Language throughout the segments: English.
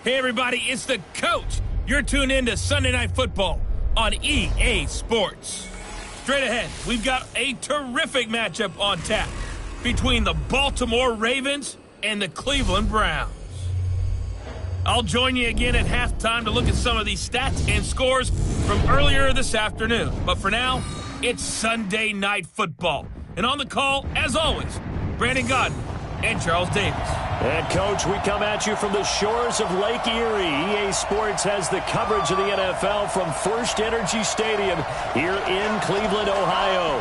Hey, everybody, it's the coach. You're tuned in to Sunday Night Football on EA Sports. Straight ahead, we've got a terrific matchup on tap between the Baltimore Ravens and the Cleveland Browns. I'll join you again at halftime to look at some of these stats and scores from earlier this afternoon. But for now, it's Sunday Night Football. And on the call, as always, Brandon Godden and Charles Davis. And, Coach, we come at you from the shores of Lake Erie. EA Sports has the coverage of the NFL from First Energy Stadium here in Cleveland, Ohio.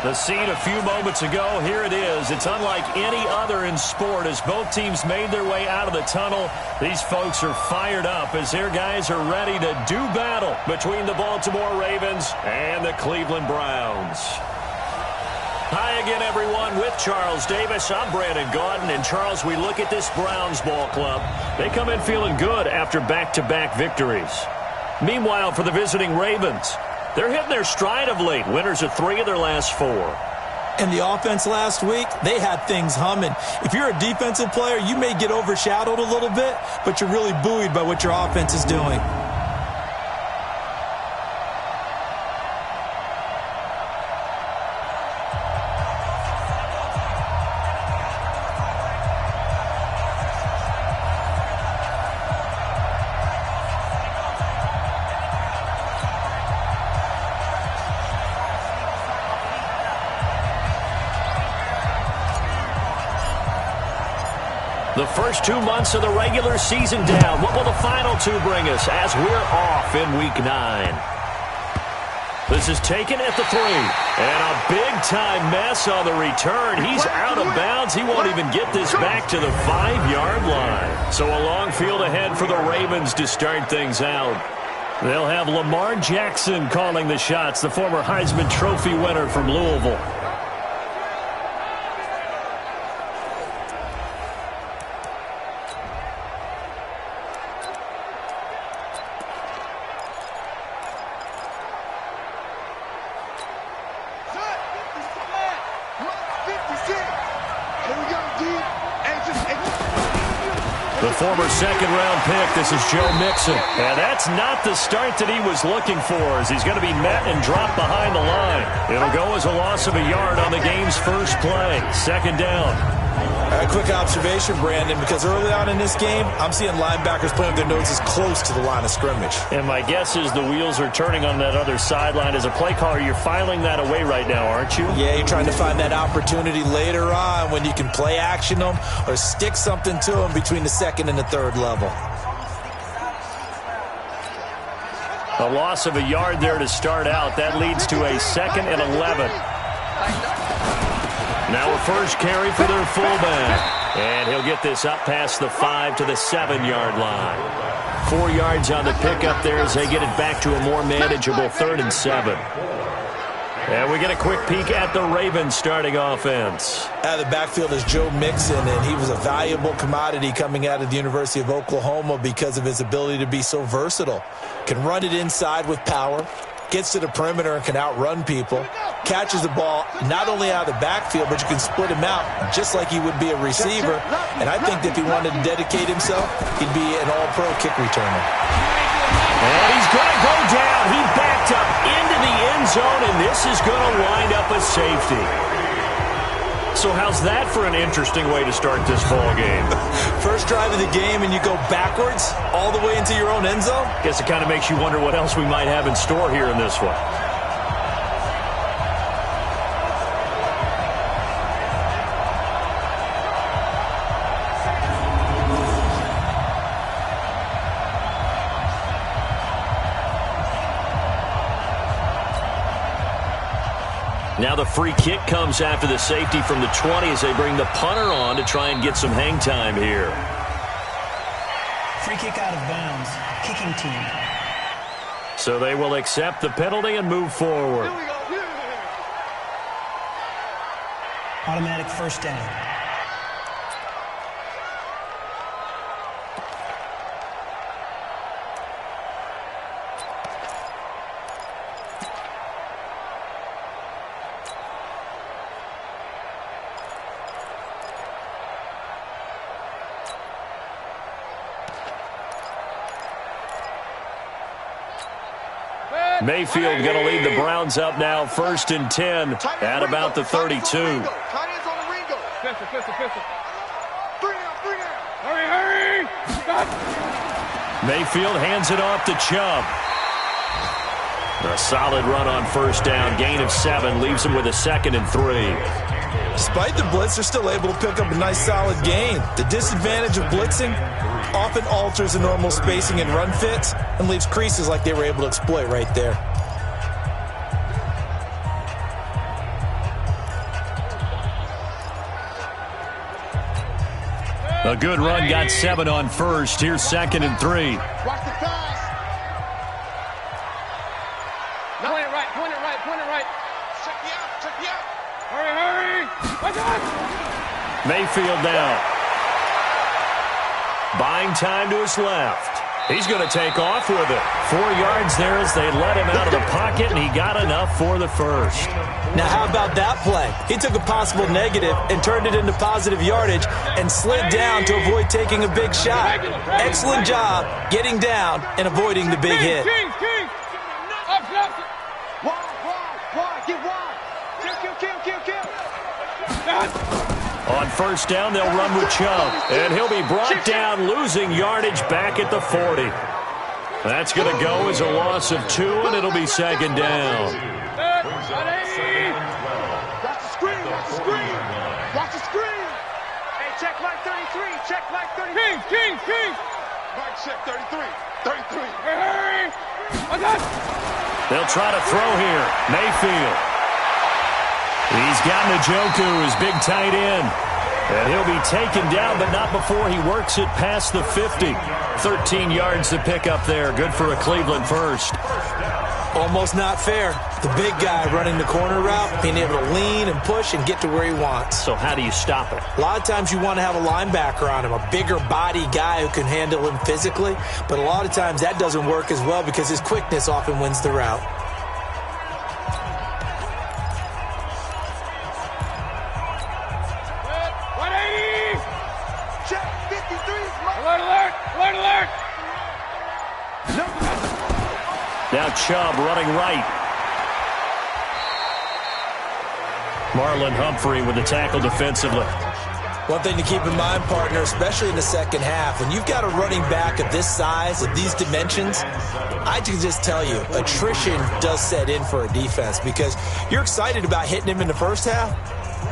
The scene a few moments ago, here it is. It's unlike any other in sport as both teams made their way out of the tunnel. These folks are fired up as their guys are ready to do battle between the Baltimore Ravens and the Cleveland Browns. Hi again, everyone. With Charles Davis, I'm Brandon Godden. And, Charles, we look at this Browns ball club. They come in feeling good after back-to-back victories. Meanwhile, for the visiting Ravens, they're hitting their stride of late. Winners of 3 of their last 4. And the offense last week, they had things humming. If you're a defensive player, you may get overshadowed a little bit, but you're really buoyed by what your offense is doing. The first 2 months of the regular season down. What will the final 2 bring us as we're off in Week 9? This is taken at the 3. And a big-time mess on the return. He's out of bounds. He won't even get this back to the 5-yard line. So a long field ahead for the Ravens to start things out. They'll have Lamar Jackson calling the shots, the former Heisman Trophy winner from Louisville. The former second-round pick, this is Joe Mixon. And that's not the start that he was looking for, as he's going to be met and dropped behind the line. It'll go as a loss of a yard on the game's first play. Second down. A quick observation, Brandon, because early on in this game, I'm seeing linebackers putting their noses close to the line of scrimmage. And my guess is the wheels are turning on that other sideline. As a play caller, you're filing that away right now, aren't you? Yeah, you're trying to find that opportunity later on when you can play action them or stick something to them between the second and the third level. A loss of a yard there to start out. That leads to a 2nd and 11. Now a first carry for their fullback. And he'll get this up past the 5 to the 7-yard line. 4 yards on the pickup there as they get it back to a more manageable 3rd and 7. And we get a quick peek at the Ravens starting offense. Out of the backfield is Joe Mixon, and he was a valuable commodity coming out of the University of Oklahoma because of his ability to be so versatile. Can run it inside with power, gets to the perimeter and can outrun people, catches the ball not only out of the backfield, but you can split him out just like he would be a receiver. And I think that if he wanted to dedicate himself, he'd be an all-pro kick returner. And he's going to go down. He backed up into the end zone, and this is going to wind up a safety. So how's that for an interesting way to start this ball game? First drive of the game, and you go backwards all the way into your own end zone? Guess it kind of makes you wonder what else we might have in store here in this one. Now the free kick comes after the safety from the 20 as they bring the punter on to try and get some hang time here. Free kick out of bounds. Kicking team. So they will accept the penalty and move forward. Automatic first down. Mayfield going to lead the Browns up now, 1st and 10 at about the 32. Hurry! Mayfield hands it off to Chubb. A solid run on 1st down. Gain of 7 leaves him with a 2nd and 3. Despite the blitz, they're still able to pick up a nice solid gain. The disadvantage of blitzing often alters the normal spacing and run fits and leaves creases like they were able to exploit right there. A good run, got 7 on 1st. Here's 2nd and 3. Watch the pass. Point it right. Check me out. Hurry. Watch out. Mayfield down. Buying time to his left. He's going to take off with it. 4 yards there as they let him out of the pocket, and he got enough for the first. Now, how about that play? He took a possible negative and turned it into positive yardage and slid down to avoid taking a big shot. Excellent job getting down and avoiding the big hit. King. Up. Wide. Get wide. Kill. On 1st down, they'll run with Chubb, and he'll be brought down, losing yardage back at the 40. That's going to go as a loss of 2, and it'll be 2nd down. Watch the screen. Hey, check Mike 33. King. Mike check 33. Hurry. They'll try to throw here. Mayfield. He's got Njoku, his big tight end. And he'll be taken down, but not before he works it past the 50. 13 yards to pick up there. Good for a Cleveland first. Almost not fair. The big guy running the corner route, being able to lean and push and get to where he wants. So how do you stop it? A lot of times you want to have a linebacker on him, a bigger body guy who can handle him physically. But a lot of times that doesn't work as well because his quickness often wins the route. Alert! Now Chubb running right. Marlon Humphrey with the tackle defensively. One thing to keep in mind, partner, especially in the second half, when you've got a running back of this size, of these dimensions, I can just tell you, attrition does set in for a defense because you're excited about hitting him in the first half.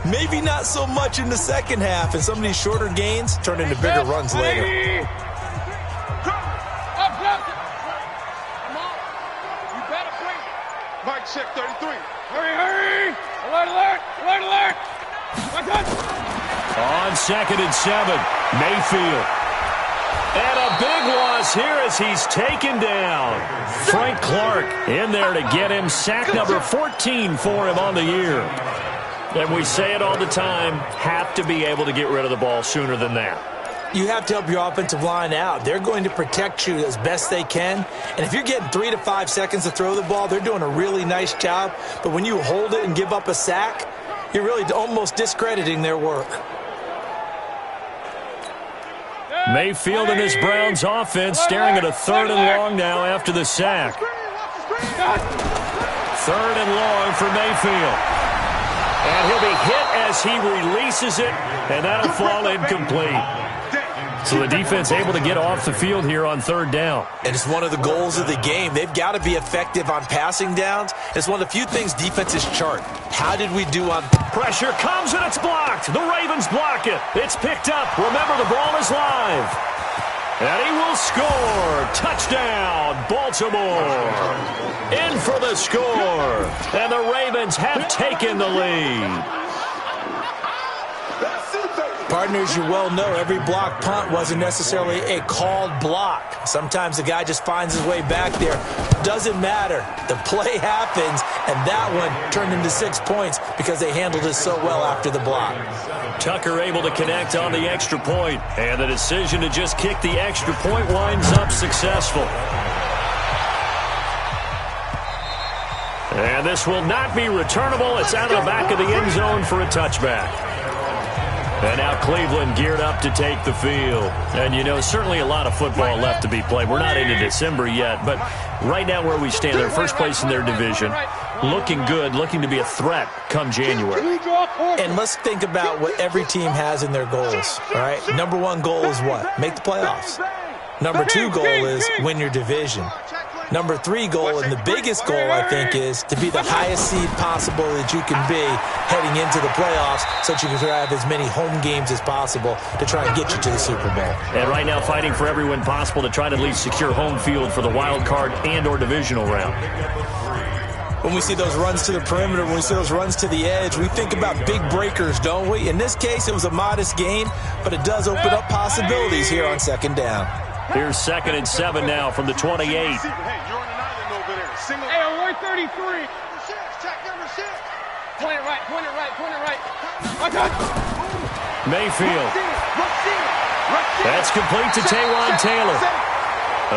Maybe not so much in the second half, and some of these shorter gains turn into bigger runs later. Mike check 33. Hurry. Alert. On 2nd and 7, Mayfield. And a big loss here as he's taken down. Frank Clark in there to get him. Sack number 14 for him on the year. And we say it all the time, have to be able to get rid of the ball sooner than that. You have to help your offensive line out. They're going to protect you as best they can. And if you're getting 3 to 5 seconds to throw the ball, they're doing a really nice job. But when you hold it and give up a sack, you're really almost discrediting their work. Mayfield and this Browns offense staring at a 3rd and long now after the sack. 3rd and long for Mayfield. And he'll be hit as he releases it, and that'll fall incomplete. So the defense able to get off the field here on 3rd down. And it's one of the goals of the game. They've got to be effective on passing downs. It's one of the few things defenses chart. How did we do on... Pressure comes and it's blocked. The Ravens block it. It's picked up. Remember, the ball is live. And he will score. Touchdown, Baltimore. In for the score. And the Ravens have taken the lead. Partners, you well know every block punt wasn't necessarily a called block. Sometimes the guy just finds his way back there. Doesn't matter. The play happens, and that one turned into 6 points because they handled it so well after the block. Tucker able to connect on the extra point, and the decision to just kick the extra point winds up successful. And this will not be returnable. It's out of the back of the end zone for a touchback. And now Cleveland geared up to take the field. And, you know, certainly a lot of football left to be played. We're not into December yet, but right now where we stand, they're first place in their division, looking good, looking to be a threat come January. And let's think about what every team has in their goals, all right? Number one goal is what? Make the playoffs. Number two goal is win your division. Number three goal, and the biggest goal, I think, is to be the highest seed possible that you can be heading into the playoffs so that you can have as many home games as possible to try and get you to the Super Bowl. And right now fighting for every win possible to try to at least secure home field for the wild card and or divisional round. When we see those runs to the perimeter, when we see those runs to the edge, we think about big breakers, don't we? In this case, it was a modest gain, but it does open up possibilities here on second down. Here's 2nd and 7 now from the 28. Hey, you're on an island over there. Hey, on 133. Check number 6. Point it right, point it right, point it right. Mayfield. That's complete to Taywan Taylor.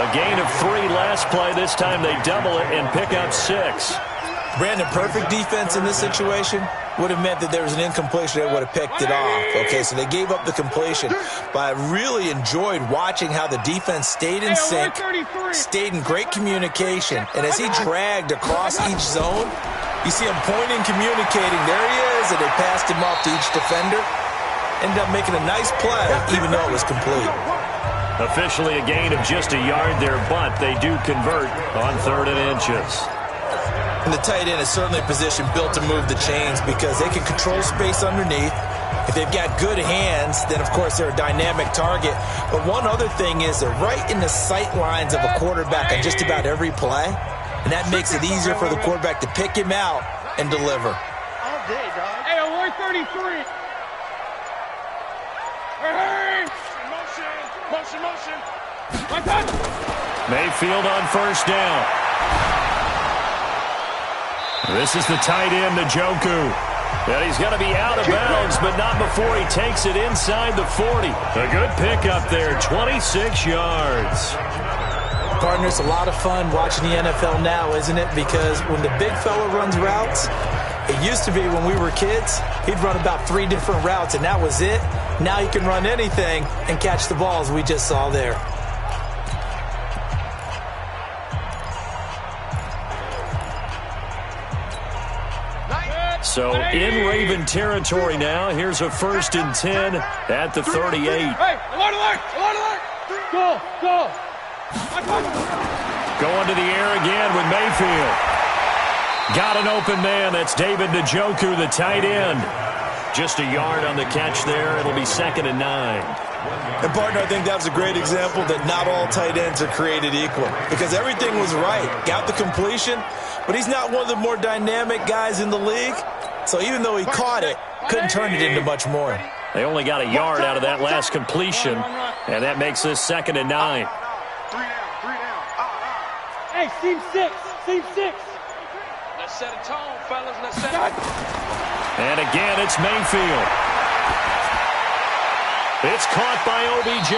A gain of 3 last play. This time they double it and pick up 6. Brandon, perfect defense in this situation would have meant that there was an incompletion that would have picked it off. Okay, so they gave up the completion. But I really enjoyed watching how the defense stayed in sync, stayed in great communication. And as he dragged across each zone, you see him pointing, communicating. There he is, and they passed him off to each defender. Ended up making a nice play, even though it was complete. Officially a gain of just a yard there, but they do convert on 3rd and inches. And the tight end is certainly a position built to move the chains because they can control space underneath. If they've got good hands, then, of course, they're a dynamic target. But one other thing is they're right in the sight lines of a quarterback on just about every play. And that makes it easier for the quarterback to pick him out and deliver. All day, dog. Hey, on 133. Hey! Motion. Mayfield on 1st down. This is the tight end, Njoku. And he's going to be out of bounds, but not before he takes it inside the 40. A good pickup there, 26 yards. Partner, it's a lot of fun watching the NFL now, isn't it? Because when the big fella runs routes, it used to be when we were kids, he'd run about 3 different routes, and that was it. Now he can run anything and catch the balls we just saw there. So in Raven territory now. Here's a 1st and 10 at the 38. Hey, alert! Go! Going to the air again with Mayfield. Got an open man. That's David Njoku, the tight end. Just a yard on the catch there. It'll be 2nd and 9. And, partner, I think that was a great example that not all tight ends are created equal because everything was right. Got the completion, but he's not one of the more dynamic guys in the league. So even though he caught it, couldn't turn it into much more. They only got a yard out of that last completion, and that makes this 2nd and 9. 3 down. Hey, seam 6. Let's set a tone, fellas. Let's set it. And again, it's Mayfield. It's caught by OBJ.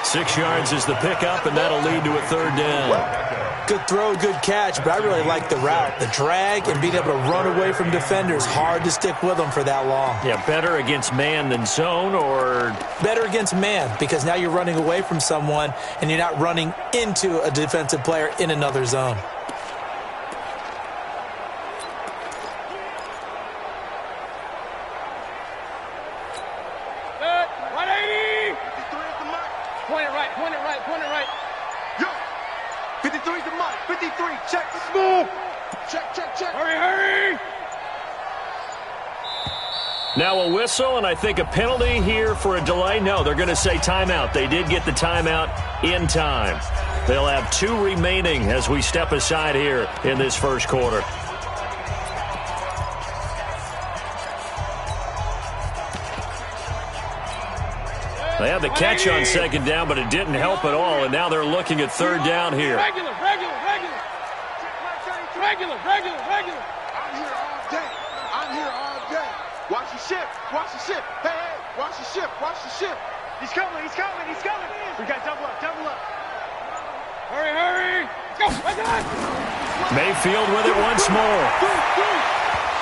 6 yards is the pickup, and that'll lead to a 3rd down. Good throw, good catch, but I really like the route. The drag and being able to run away from defenders. Hard to stick with them for that long. Yeah, better against man than zone, or? Better against man, because now you're running away from someone and you're not running into a defensive player in another zone. Point it right. Yo, 53's the mark. 53, check. Let's move. Check. Hurry. Now a whistle, and I think a penalty here for a delay. No, they're going to say timeout. They did get the timeout in time. They'll have 2 remaining as we step aside here in this first quarter. They had the catch on 2nd down, but it didn't help at all, and now they're looking at 3rd down here. Regular. I'm here all day. Watch the ship. Hey, watch the ship. He's coming. We got double up. Hurry. Let's go. Mayfield with it once more.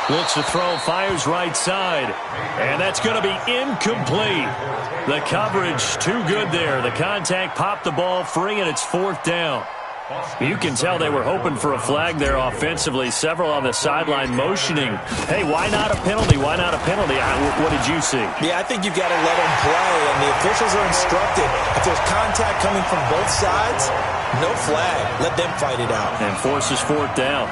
Looks to throw, fires right side. And that's going to be incomplete. The coverage too good there. The contact popped the ball free, and it's 4th down. You can tell they were hoping for a flag there offensively. Several on the sideline motioning. Hey, why not a penalty? Why not a penalty? What did you see? Yeah, I think you've got to let them play, and the officials are instructed. If there's contact coming from both sides, no flag. Let them fight it out. And forces 4th down.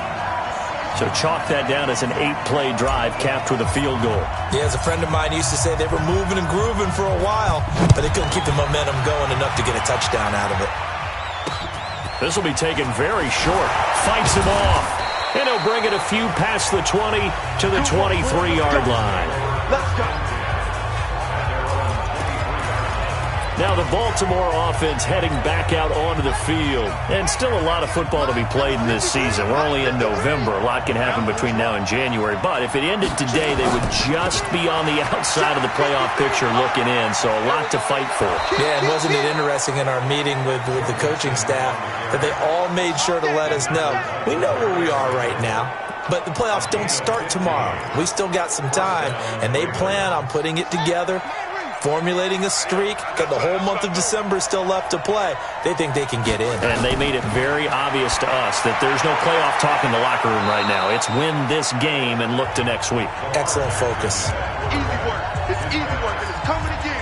So chalk that down as an 8-play drive capped with a field goal. Yeah, as a friend of mine used to say, they were moving and grooving for a while, but they couldn't keep the momentum going enough to get a touchdown out of it. This will be taken very short. Fights him off. And he'll bring it a few past the 20 to the 23-yard line. Let's go. Now the Baltimore offense heading back out onto the field. And still a lot of football to be played in this season. We're only in November. A lot can happen between now and January. But if it ended today, they would just be on the outside of the playoff picture looking in. So a lot to fight for. Yeah, and wasn't it interesting in our meeting with the coaching staff that they all made sure to let us know, we know where we are right now, but the playoffs don't start tomorrow. We still got some time, and they plan on putting it together, formulating a streak. Got the whole month of December still left to play. They think they can get in. And they made it very obvious to us that there's no playoff talk in the locker room right now. It's win this game and look to next week. Excellent focus. Easy work. It's easy work, and it's coming again.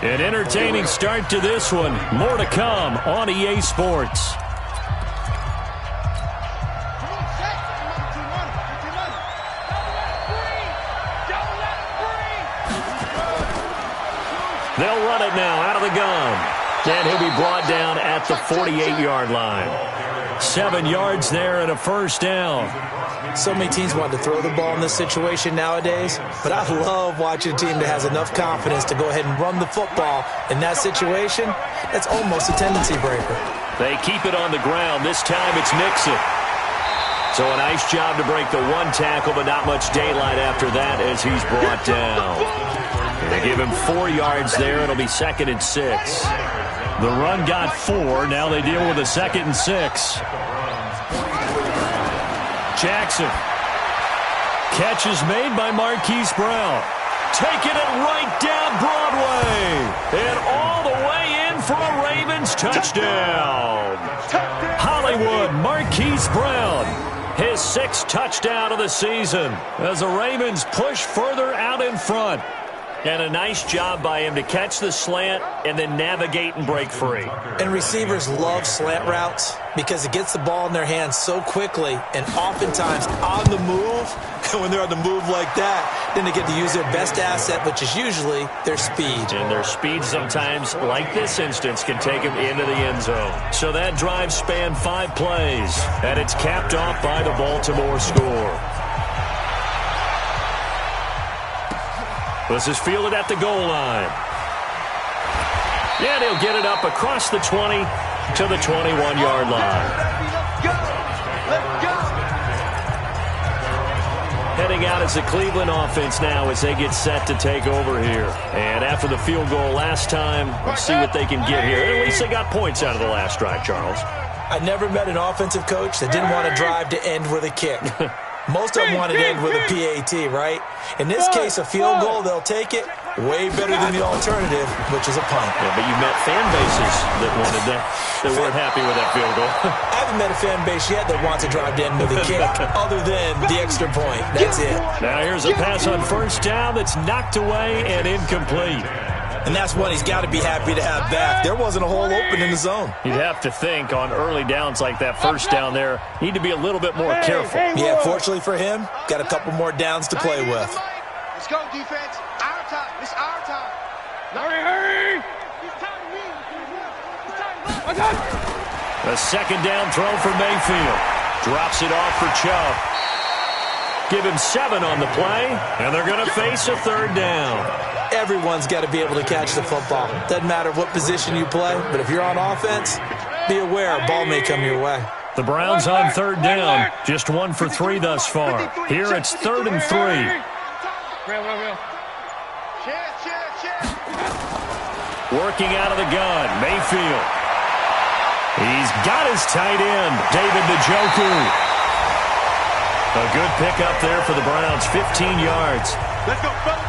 An entertaining start to this one. More to come on EA Sports. They'll run it now out of the gun. And he'll be brought down at the 48-yard line. 7 yards there and a 1st down. So many teams want to throw the ball in this situation nowadays, but I love watching a team that has enough confidence to go ahead and run the football in that situation. That's almost a tendency breaker. They keep it on the ground. This time it's Mixon. So a nice job to break the 1 tackle, but not much daylight after that as he's brought down. They give him 4 yards there. It'll be 2nd and 6. The run got 4. Now they deal with a 2nd and 6. Jackson. Catch is made by Marquise Brown. Taking it right down Broadway. And all the way in for a Ravens touchdown. Hollywood, Marquise Brown. His 6th touchdown of the season as the Ravens push further out in front. And a nice job by him to catch the slant and then navigate and break free. And receivers love slant routes because it gets the ball in their hands so quickly and oftentimes on the move. And when they're on the move like that, then they get to use their best asset, which is usually their speed. And their speed sometimes, like this instance, can take them into the end zone. So that drive spanned 5 plays, and it's capped off by the Baltimore score. This is fielded at the goal line. And he'll get it up across the 20 to the 21-yard line. Heading out as the Cleveland offense now as they get set to take over here. And after the field goal last time, we'll see what they can get here. At least they got points out of the last drive, Charles. I never met an offensive coach that didn't want to drive to end with a kick. Most of them want to end with a PAT, right? In this case, a field goal, they'll take it. Way better than the alternative, which is a punt. Yeah, but you met fan bases that wanted that, that weren't happy with that field goal. I haven't met a fan base yet that wants to drive to end with a kick, other than the extra point. That's it. Now here's a pass on 1st down that's knocked away and incomplete. And that's one he's got to be happy to have back. There wasn't a hole open in the zone. You'd have to think on early downs like that 1st down there, need to be a little bit more careful. Yeah, fortunately for him, got a couple more downs to play with. Let's go, defense. Our time. It's our time. Hurry! A 2nd down throw for Mayfield. Drops it off for Chubb. Give him 7 on the play, and they're going to face a 3rd down. Everyone's got to be able to catch the football. Doesn't matter what position you play, but if you're on offense, be aware a ball may come your way. The Browns on 3rd down. Just 1 for 3 thus far. Here it's 3rd and 3. Working out of the gun, Mayfield. He's got his tight end, David Njoku. A good pickup there for the Browns, 15 yards. Let's go, fellas.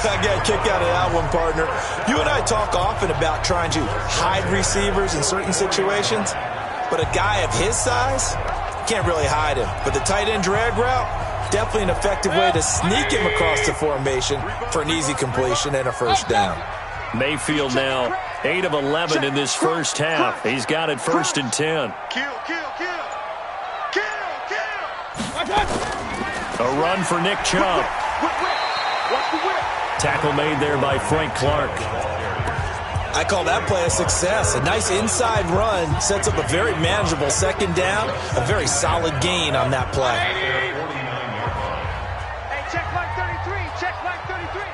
I got a kick out of that one, partner. You and I talk often about trying to hide receivers in certain situations, but a guy of his size, can't really hide him. But the tight end drag route, definitely an effective way to sneak him across the formation for an easy completion and a first down. Mayfield now 8 of 11 in this first half. He's got it 1st and 10. Kill. A run for Nick Chubb. Watch the whip. Tackle made there by Frank Clark. I call that play a success. A nice inside run sets up a very manageable second down. A very solid gain on that play. Hey, check line 33. Check line 33.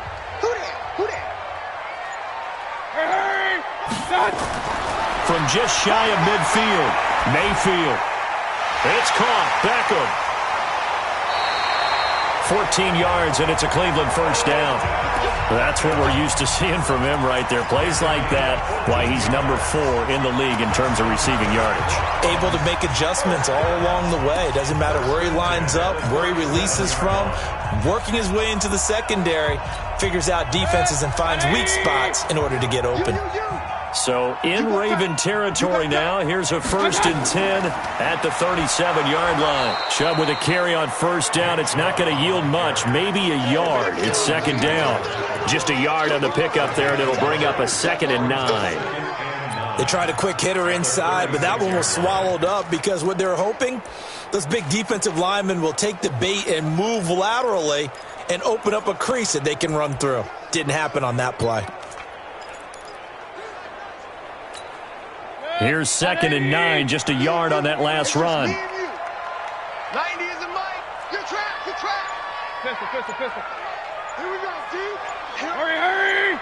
Who that? Hey! From just shy of midfield, Mayfield. It's caught. Beckham. 14 yards, and it's a Cleveland first down. That's what we're used to seeing from him right there. Plays like that, why he's number 4 in the league in terms of receiving yardage. Able to make adjustments all along the way. Doesn't matter where he lines up, where he releases from. Working his way into the secondary, figures out defenses and finds weak spots in order to get open. So in Raven territory now. Here's a 1st and 10 at the 37-yard line. Chubb with a carry on first down. It's not going to yield much, maybe a yard. It's second down. Just a yard on the pickup there, and it'll bring up a 2nd and 9. They tried a quick hitter inside, but that one was swallowed up because what they're hoping, those big defensive linemen will take the bait and move laterally and open up a crease that they can run through. Didn't happen on that play. Here's 2nd and 9, just a yard on that last run. 90 is a mic. You're trapped. Pistol. Here we go, D. Hurry. 90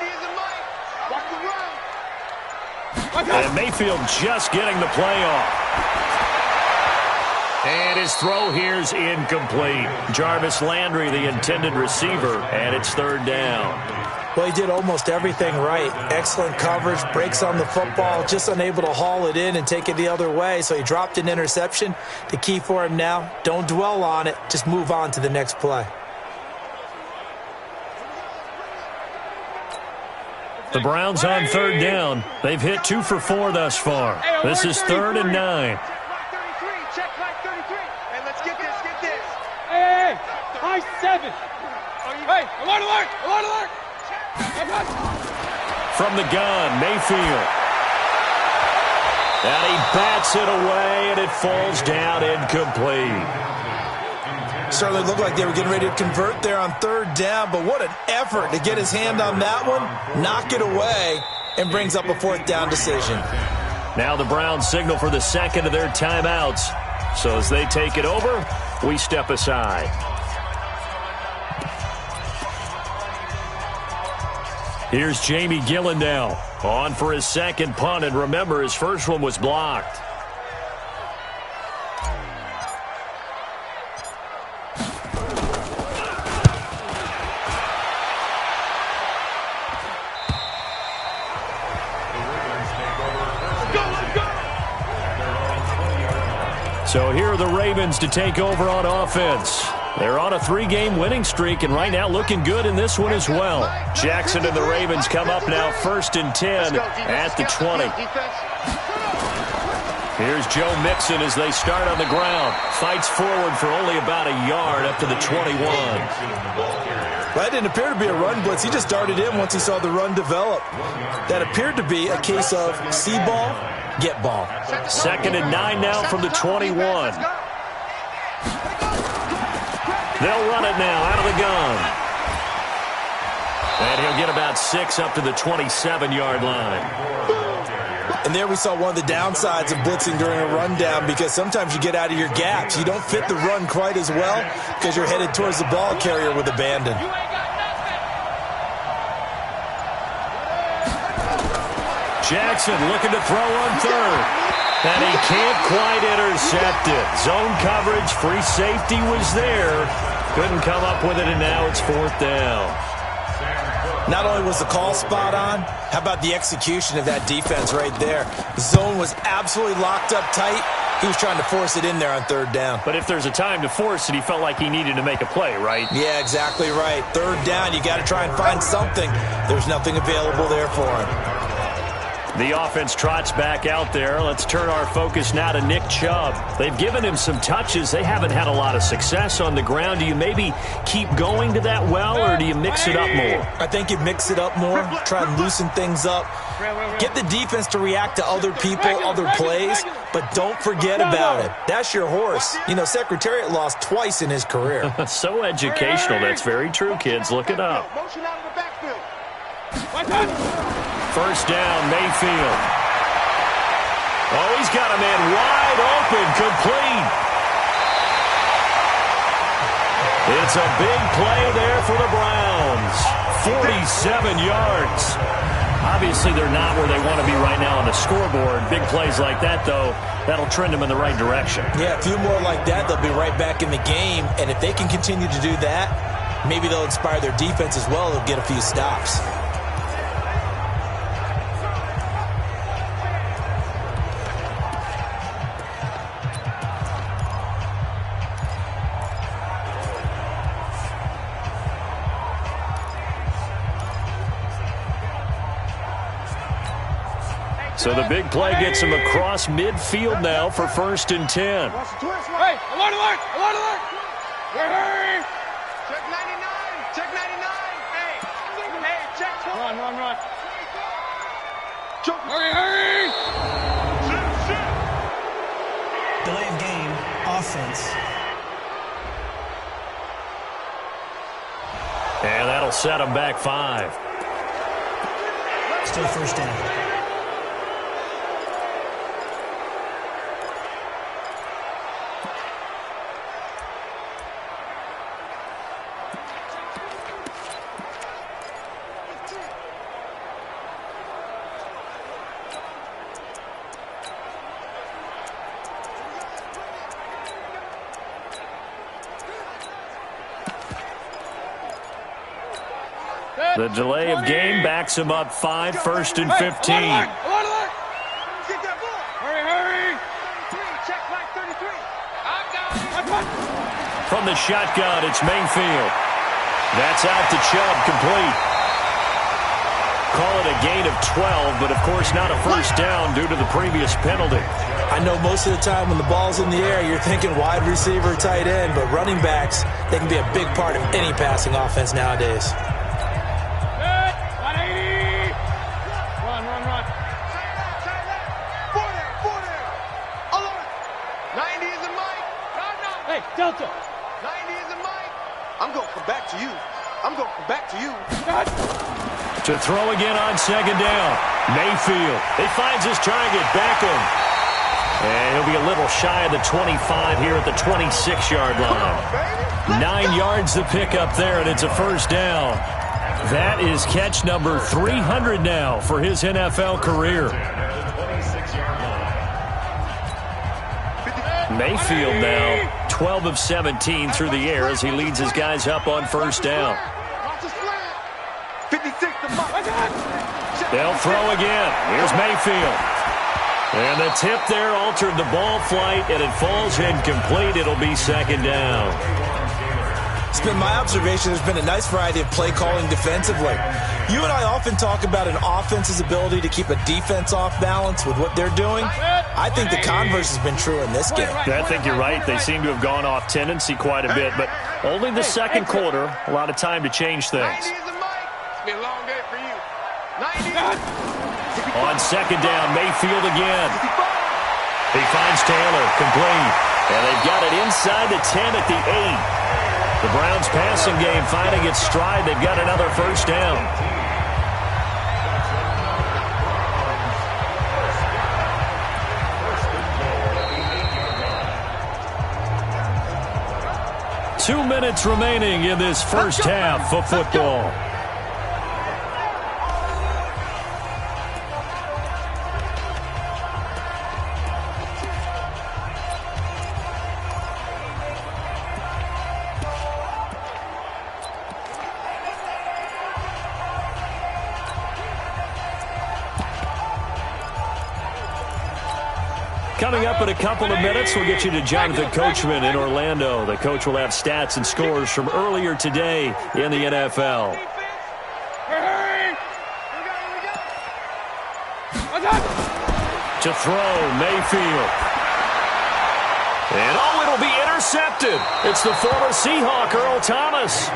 is a mic. Watch the run. And Mayfield just getting the play off. And his throw here's incomplete. Jarvis Landry, the intended receiver, and it's 3rd down. Well, he did almost everything right. Excellent coverage, breaks on the football, just unable to haul it in and take it the other way. So he dropped an interception. The key for him now, don't dwell on it. Just move on to the next play. The Browns on 3rd down. They've hit 2 for 4 thus far. This is 3rd and 9. Check line 33. Hey, let's get this. Hey, high 7. Hey, alert. From the gun, Mayfield. And he bats it away, and it falls down incomplete. Certainly looked like they were getting ready to convert there on 3rd down, but what an effort to get his hand on that one, knock it away, and brings up a 4th down decision. Now the Browns signal for the 2nd of their timeouts. So as they take it over, we step aside. Here's Jamie Gillandale on for his 2nd punt, and remember, his first one was blocked. So here are the Ravens to take over on offense. They're on a 3-game winning streak, and right now looking good in this one as well. Jackson and the Ravens come up now 1st and 10 at the 20. Here's Joe Mixon as they start on the ground. Fights forward for only about a yard up to the 21. That didn't appear to be a run blitz. He just darted in once he saw the run develop. That appeared to be a case of see ball, get ball. 2nd and 9 now from the 21. They'll run it now out of the gun. And he'll get about 6 up to the 27-yard line. And there we saw one of the downsides of blitzing during a rundown, because sometimes you get out of your gaps. You don't fit the run quite as well because you're headed towards the ball carrier with abandon. Jackson looking to throw on 3rd. And he can't quite intercept it. Zone coverage, free safety was there. Couldn't come up with it, and now it's 4th down. Not only was the call spot on, how about the execution of that defense right there? The zone was absolutely locked up tight. He was trying to force it in there on third down. But if there's a time to force it, he felt like he needed to make a play, right? Yeah, exactly right. Third down, you got to try and find something. There's nothing available there for him. The offense trots back out there. Let's turn our focus now to Nick Chubb. They've given him some touches. They haven't had a lot of success on the ground. Do you maybe keep going to that well, or do you mix it up more? I think you mix it up more, try and loosen things up. Get the defense to react to other people, other plays, but don't forget about it. That's your horse. You know, Secretariat lost twice in his career. So educational. That's very true, kids. Look it up. Motion out of the backfield. First down, Mayfield. Oh, he's got a man wide open, complete. It's a big play there for the Browns. 47 yards. Obviously, they're not where they want to be right now on the scoreboard. Big plays like that, though, that'll trend them in the right direction. Yeah, a few more like that, they'll be right back in the game. And if they can continue to do that, maybe they'll inspire their defense as well. They'll get a few stops. So the big play gets him across midfield now for 1st and 10. Hey, alert, alert, alert, alert! Hey! Check 99, check 99. Hey, check 12. Run. Joke. Hurry! Delay of game, offense. And that'll set him back 5. Still first down. The delay of game backs him up 5, 1st and 15. Alert, alert! Get that ball. Hurry! Check flag 33. I'm down. From the shotgun, it's Mayfield. That's out to Chubb, complete. Call it a gain of 12, but of course not a first down due to the previous penalty. I know most of the time when the ball's in the air, you're thinking wide receiver, tight end, but running backs, they can be a big part of any passing offense nowadays. Run. Four there. Alert. 90 is a Mike. Hey, Delta. 90 is a Mike. I'm going to come back to you. To throw again on 2nd down. Mayfield. He finds his target, Beckham. And he'll be a little shy of the 25 here at the 26-yard line. 9 yards to pick up there, and it's a first down. That is catch number 300 now for his NFL career. Mayfield now 12 of 17 through the air as he leads his guys up on first down. 56 to Mike. They'll throw again. Here's Mayfield. And the tip there altered the ball flight, and it falls incomplete. It'll be 2nd down. It's been my observation there's been a nice variety of play calling defensively. You and I often talk about an offense's ability to keep a defense off balance with what they're doing. I think the converse has been true in this game. I think you're right. They seem to have gone off tendency quite a bit, but only the second quarter, a lot of time to change things. 90 is a Mike. It's been a long day for you. 90. On 2nd down, Mayfield again. He finds Taylor, complete. And they've got it inside the 10 at the 8. The Browns passing game finding its stride. They've got another first down. Two minutes remaining in this first half of football. Coming up in a couple of minutes, we'll get you to Jonathan Coachman in Orlando. The coach will have stats and scores from earlier today in the NFL. To throw, Mayfield. And it'll be intercepted. It's the former Seahawk, Earl Thomas.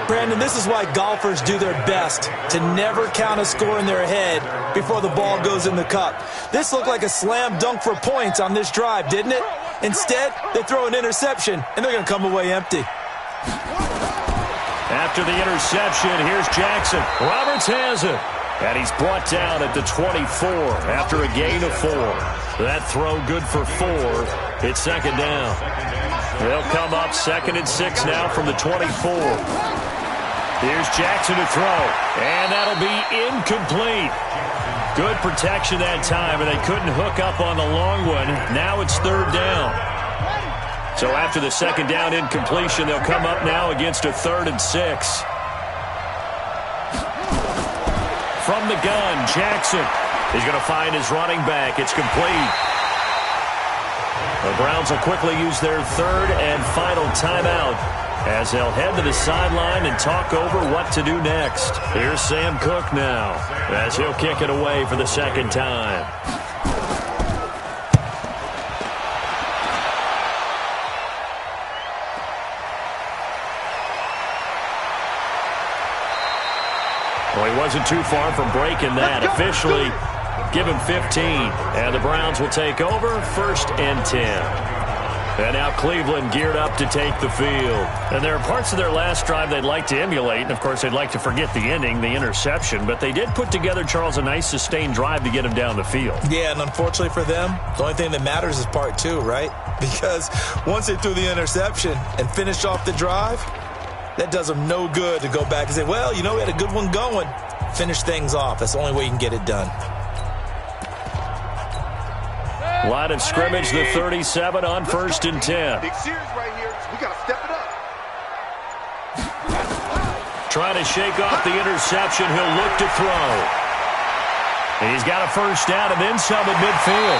Brandon, this is why golfers do their best to never count a score in their head before the ball goes in the cup. This looked like a slam dunk for points on this drive, didn't it? Instead, they throw an interception, and they're going to come away empty. After the interception, here's Jackson. Roberts has it. And he's brought down at the 24 after a gain of 4. That throw good for 4. It's second down. They'll come up 2nd and 6 now from the 24. Here's Jackson to throw. And that'll be incomplete. Good protection that time, and they couldn't hook up on the long one. Now it's 3rd down. So after the 2nd down incompletion, they'll come up now against a 3rd and 6. From the gun, Jackson. He's going to find his running back. It's complete. The Browns will quickly use their 3rd and final timeout as they'll head to the sideline and talk over what to do next. Here's Sam Cook now as he'll kick it away for the 2nd time. Well, he wasn't too far from breaking that. Officially, give him 15. And the Browns will take over 1st and 10. And now Cleveland geared up to take the field. And there are parts of their last drive they'd like to emulate. And, of course, they'd like to forget the ending, the interception. But they did put together, Charles, a nice sustained drive to get him down the field. Yeah, and unfortunately for them, the only thing that matters is part 2, right? Because once they threw the interception and finished off the drive, that does them no good to go back and say, well, you know, we had a good one going. Finish things off. That's the only way you can get it done. Line of scrimmage, the 37 on 1st and 10. Big series right here. We got to step it up. Trying to shake off the interception. He'll look to throw. And he's got a 1st down and then some at midfield.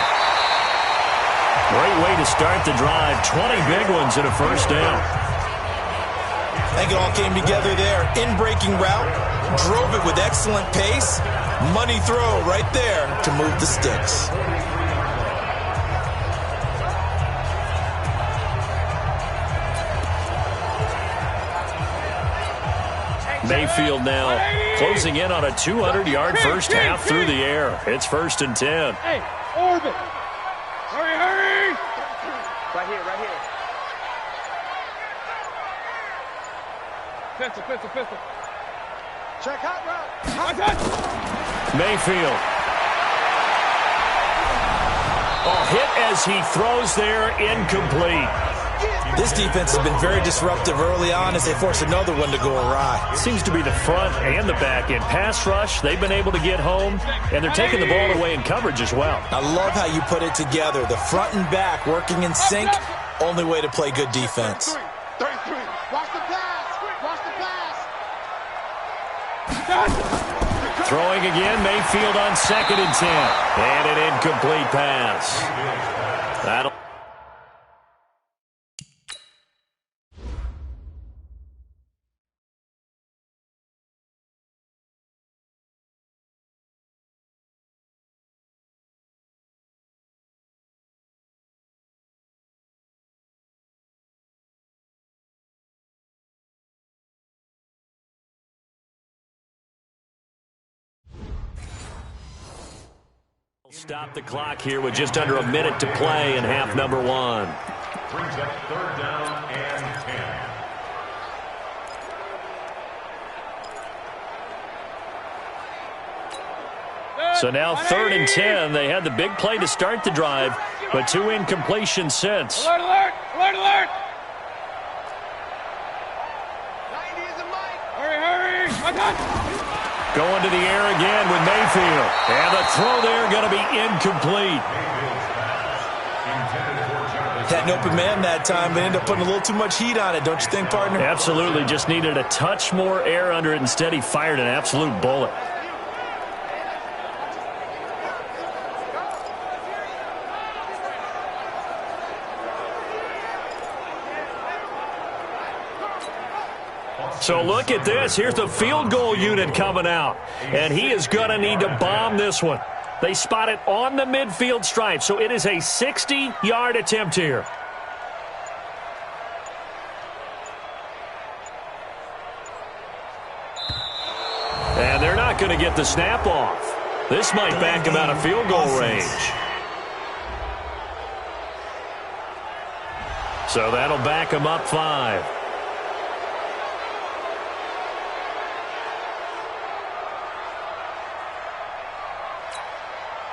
Great way to start the drive. 20 big ones and a 1st down. I think it all came together there. In-breaking route, drove it with excellent pace. Money throw right there to move the sticks. Mayfield now closing in on a 200-yard first half through the air. It's 1st and 10. Hey, orbit. Hurry, hurry. Right here, right here. Pistol. Check hot route. Mayfield. Hit as he throws there, incomplete. This defense has been very disruptive early on as they force another one to go awry. Seems to be the front and the back end. Pass rush, they've been able to get home, and they're taking the ball away in coverage as well. I love how you put it together. The front and back working in sync, only way to play good defense. 33. Watch the pass. Throwing again, Mayfield on 2nd and 10. And an incomplete pass. That'll... Stop the clock here with just under a minute to play in half number 1. Brings up 3rd down and 10. So now 3rd and 10. They had the big play to start the drive, but 2 incompletions since. Alert, alert, alert, alert. 90 is a mic. Hurry, hurry. Going to the air again with Mayfield. And the throw there going to be incomplete. Had an open man that time, but ended up putting a little too much heat on it, don't you think, partner? Absolutely. Just needed a touch more air under it. Instead, he fired an absolute bullet. So look at this. Here's the field goal unit coming out. And he is going to need to bomb this one. They spot it on the midfield stripe, so it is a 60-yard attempt here. And they're not going to get the snap off. This might back him out of field goal range. So that'll back him up 5.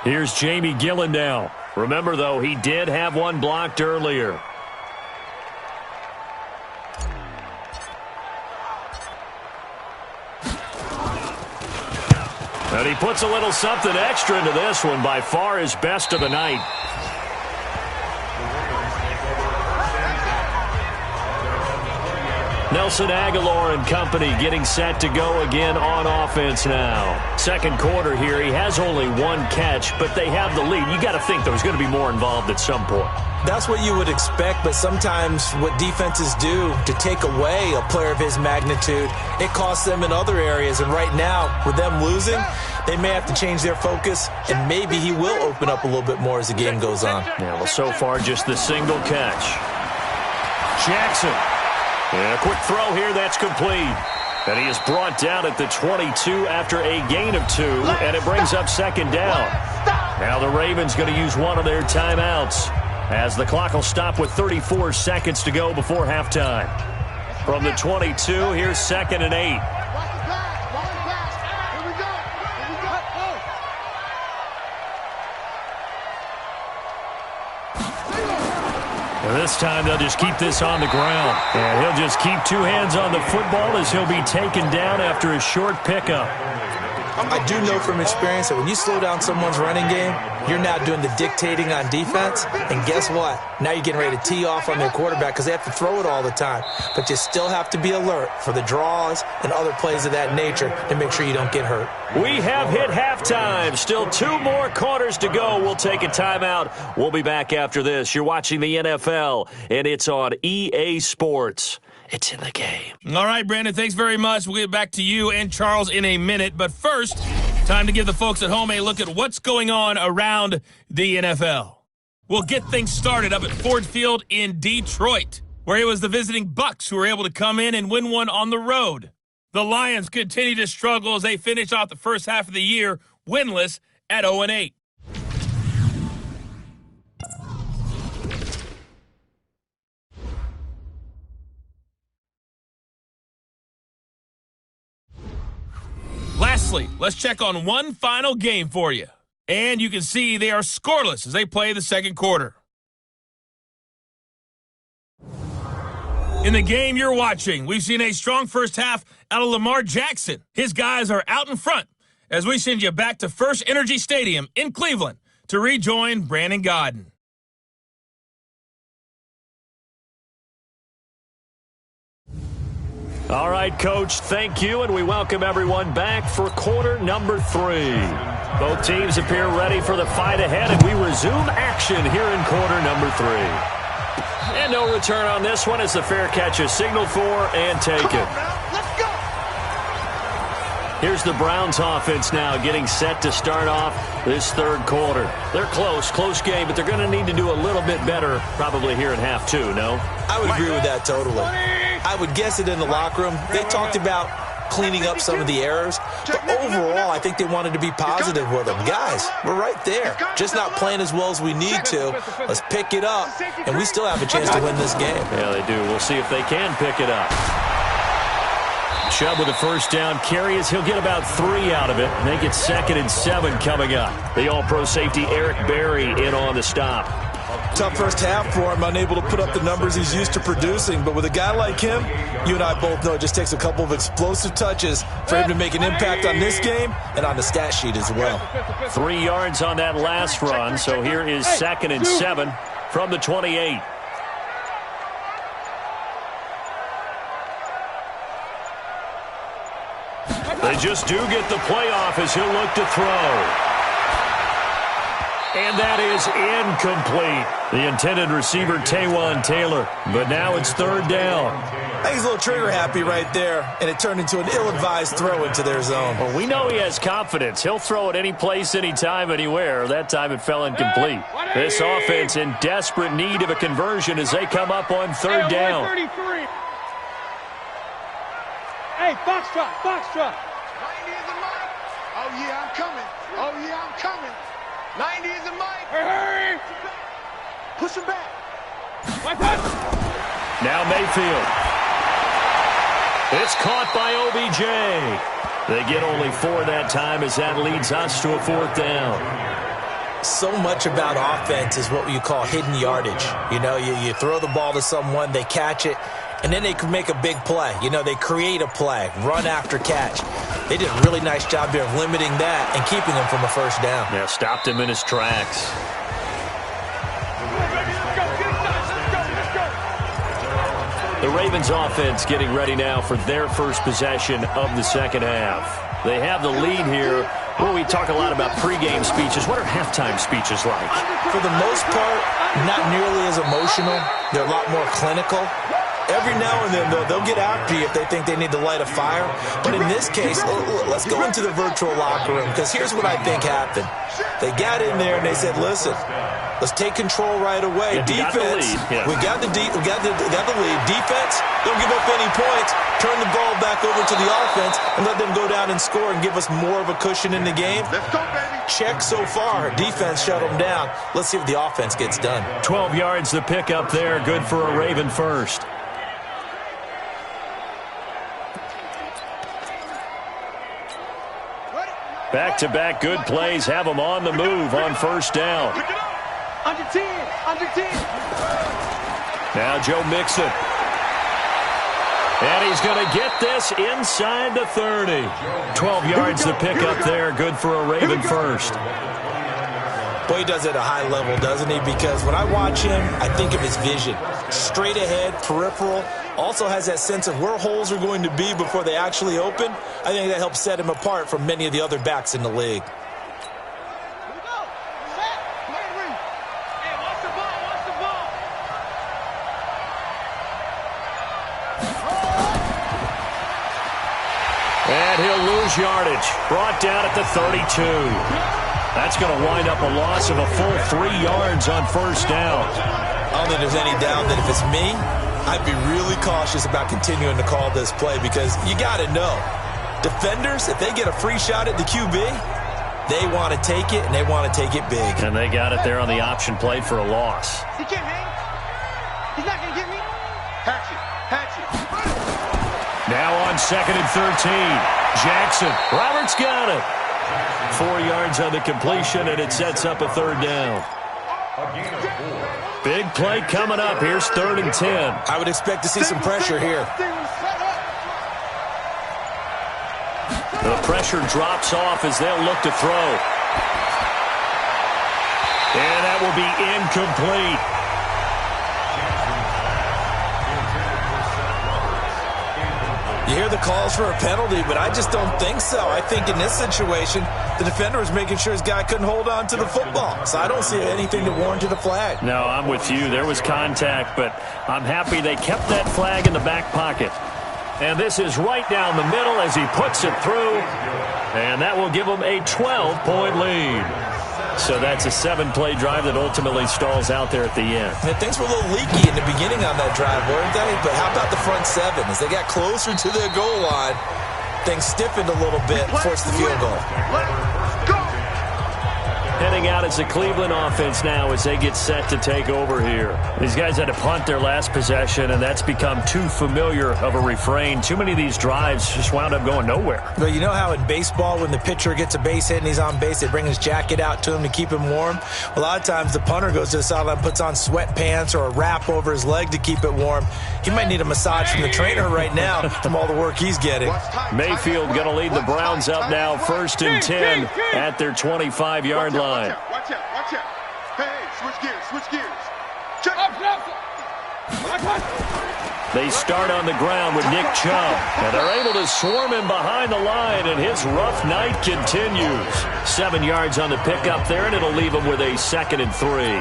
Here's Jamie Gillen now. Remember, though, he did have one blocked earlier. And he puts a little something extra into this one, by far his best of the night. Nelson Aguilar and company getting set to go again on offense now. Second quarter here, he has only one catch, but they have the lead. You got to think there's going to be more involved at some point. That's what you would expect, but sometimes what defenses do to take away a player of his magnitude, it costs them in other areas. And right now, with them losing, they may have to change their focus, and maybe he will open up a little bit more as the game goes on. Yeah, well, so far, just the single catch. Jackson. And a quick throw here, that's complete. And he is brought down at the 22 after a gain of 2, and it brings up second down. Now the Ravens going to use one of their timeouts, as the clock will stop with 34 seconds to go before halftime. From the 22, here's 2nd and 8. And this time they'll just keep this on the ground. And he'll just keep 2 hands on the football as he'll be taken down after a short pickup. I do know from experience that when you slow down someone's running game, you're now doing the dictating on defense. And guess what? Now you're getting ready to tee off on their quarterback because they have to throw it all the time. But you still have to be alert for the draws and other plays of that nature to make sure you don't get hurt. We have hit halftime. Still 2 more quarters to go. We'll take a timeout. We'll be back after this. You're watching the NFL, and it's on EA Sports. It's in the game. All right, Brandon, thanks very much. We'll get back to you and Charles in a minute. But first, time to give the folks at home a look at what's going on around the NFL. We'll get things started up at Ford Field in Detroit, where it was the visiting Bucs who were able to come in and win one on the road. The Lions continue to struggle as they finish off the first half of the year winless at 0-8. Lastly, let's check on one final game for you. And you can see they are scoreless as they play the second quarter. In the game you're watching, we've seen a strong first half out of Lamar Jackson. His guys are out in front as we send you back to First Energy Stadium in Cleveland to rejoin Brandon Godden. All right, Coach, thank you, and we welcome everyone back for quarter number 3. Both teams appear ready for the fight ahead, and we resume action here in quarter number 3. And no return on this one as the fair catch is signaled for and taken. Let's go. Here's the Browns offense now getting set to start off this third quarter. They're close game, but they're going to need to do a little bit better probably here in half 2, no? I would agree with that totally. I would guess it in the locker room. They talked about cleaning up some of the errors, but overall, I think they wanted to be positive with them. Guys, we're right there. Just not playing as well as we need to. Let's pick it up, and we still have a chance to win this game. Yeah, they do. We'll see if they can pick it up. Chubb with a first down carry as he'll get about 3 out of it. Make it 2nd and 7 coming up. The All-Pro safety Eric Berry in on the stop. Tough first half for him, unable to put up the numbers he's used to producing. But with a guy like him, you and I both know it just takes a couple of explosive touches for him to make an impact on this game and on the stat sheet as well. 3 yards on that last run, so here is 2nd and 7 from the 28. They just do get the playoff as he'll look to throw. And that is incomplete. The intended receiver, Taywan Taylor. But now it's 3rd down. I think he's a little trigger happy right there, and it turned into an ill-advised throw into their zone. Well, we know he has confidence. He'll throw it any place, anytime, anywhere. That time it fell incomplete. This offense in desperate need of a conversion as they come up on third down. 33. Hey, foxtrot, foxtrot. 90 is a mic. Oh, yeah, I'm coming. Oh, yeah, I'm coming. 90 is a mic. Hurry. Push him back. Now Mayfield. It's caught by OBJ. They get only 4 that time as that leads us to a fourth down. So much about offense is what you call hidden yardage. You know, you throw the ball to someone, they catch it, and then they can make a big play. You know, they create a play, run after catch. They did a really nice job here of limiting that and keeping him from a first down. Yeah, stopped him in his tracks. The Ravens offense getting ready now for their first possession of the second half. They have the lead here. Well, we talk a lot about pregame speeches. What are halftime speeches like? For the most part, not nearly as emotional. They're a lot more clinical. Every now and then, they'll get after you if they think they need to light a fire. But in this case, let's go into the virtual locker room, because here's what I think happened. They got in there and they said, listen, let's take control right away. Defense, we got the lead. Defense, don't give up any points. Turn the ball back over to the offense and let them go down and score and give us more of a cushion in the game. Let's go, baby. Check so far. Defense shut them down. Let's see if the offense gets done. 12 yards the pick up there. Good for a Raven first. Back-to-back good plays have them on the move on first down. Under 10, under 10. Now Joe Mixon. And he's going to get this inside the 30. 12 yards to pick up there. Good for a Raven first. Boy, he does it at a high level, doesn't he? Because when I watch him, I think of his vision. Straight ahead, peripheral. Also has that sense of where holes are going to be before they actually open. I think that helps set him apart from many of the other backs in the league. And he'll lose yardage. Brought down at the 32. That's going to wind up a loss of a full 3 yards on first down. I don't think there's any doubt that if it's me, I'd be really cautious about continuing to call this play, because you got to know, defenders, if they get a free shot at the QB, they want to take it, and they want to take it big. And they got it there on the option play for a loss. He can't hang. He's not going to get me. Hatchet, hatchet. Now on 2nd and 13. Jackson. Roberts got it. 4 yards on the completion, and it sets up a third down. Big play coming up. Here's 3rd and 10. I would expect to see some pressure here. The pressure drops off as they'll look to throw. And that will be incomplete. You hear the calls for a penalty, but I just don't think so. I think in this situation, the defender was making sure his guy couldn't hold on to the football. So I don't see anything to warrant a flag. No, I'm with you. There was contact, but I'm happy they kept that flag in the back pocket. And this is right down the middle as he puts it through. And that will give them a 12-point lead. So that's a 7-play drive that ultimately stalls out there at the end. And things were a little leaky in the beginning on that drive, weren't they? But how about the front 7? As they got closer to their goal line, things stiffened a little bit, forced the field goal. Heading out as the Cleveland offense now as they get set to take over here. These guys had to punt their last possession, and that's become too familiar of a refrain. Too many of these drives just wound up going nowhere. Well, you know how in baseball when the pitcher gets a base hit and he's on base, they bring his jacket out to him to keep him warm? A lot of times the punter goes to the sideline, puts on sweatpants or a wrap over his leg to keep it warm. He might need a massage from the trainer right now from all the work he's getting. Mayfield going to lead the Browns up now, 1st and 10 at their 25-yard line. Watch out, watch out. Hey, switch gears, switch gears. Check. They start on the ground with Nick Chubb, and they're able to swarm him behind the line, and his rough night continues. 7 yards on the pickup there, and it'll leave him with a 2nd and 3.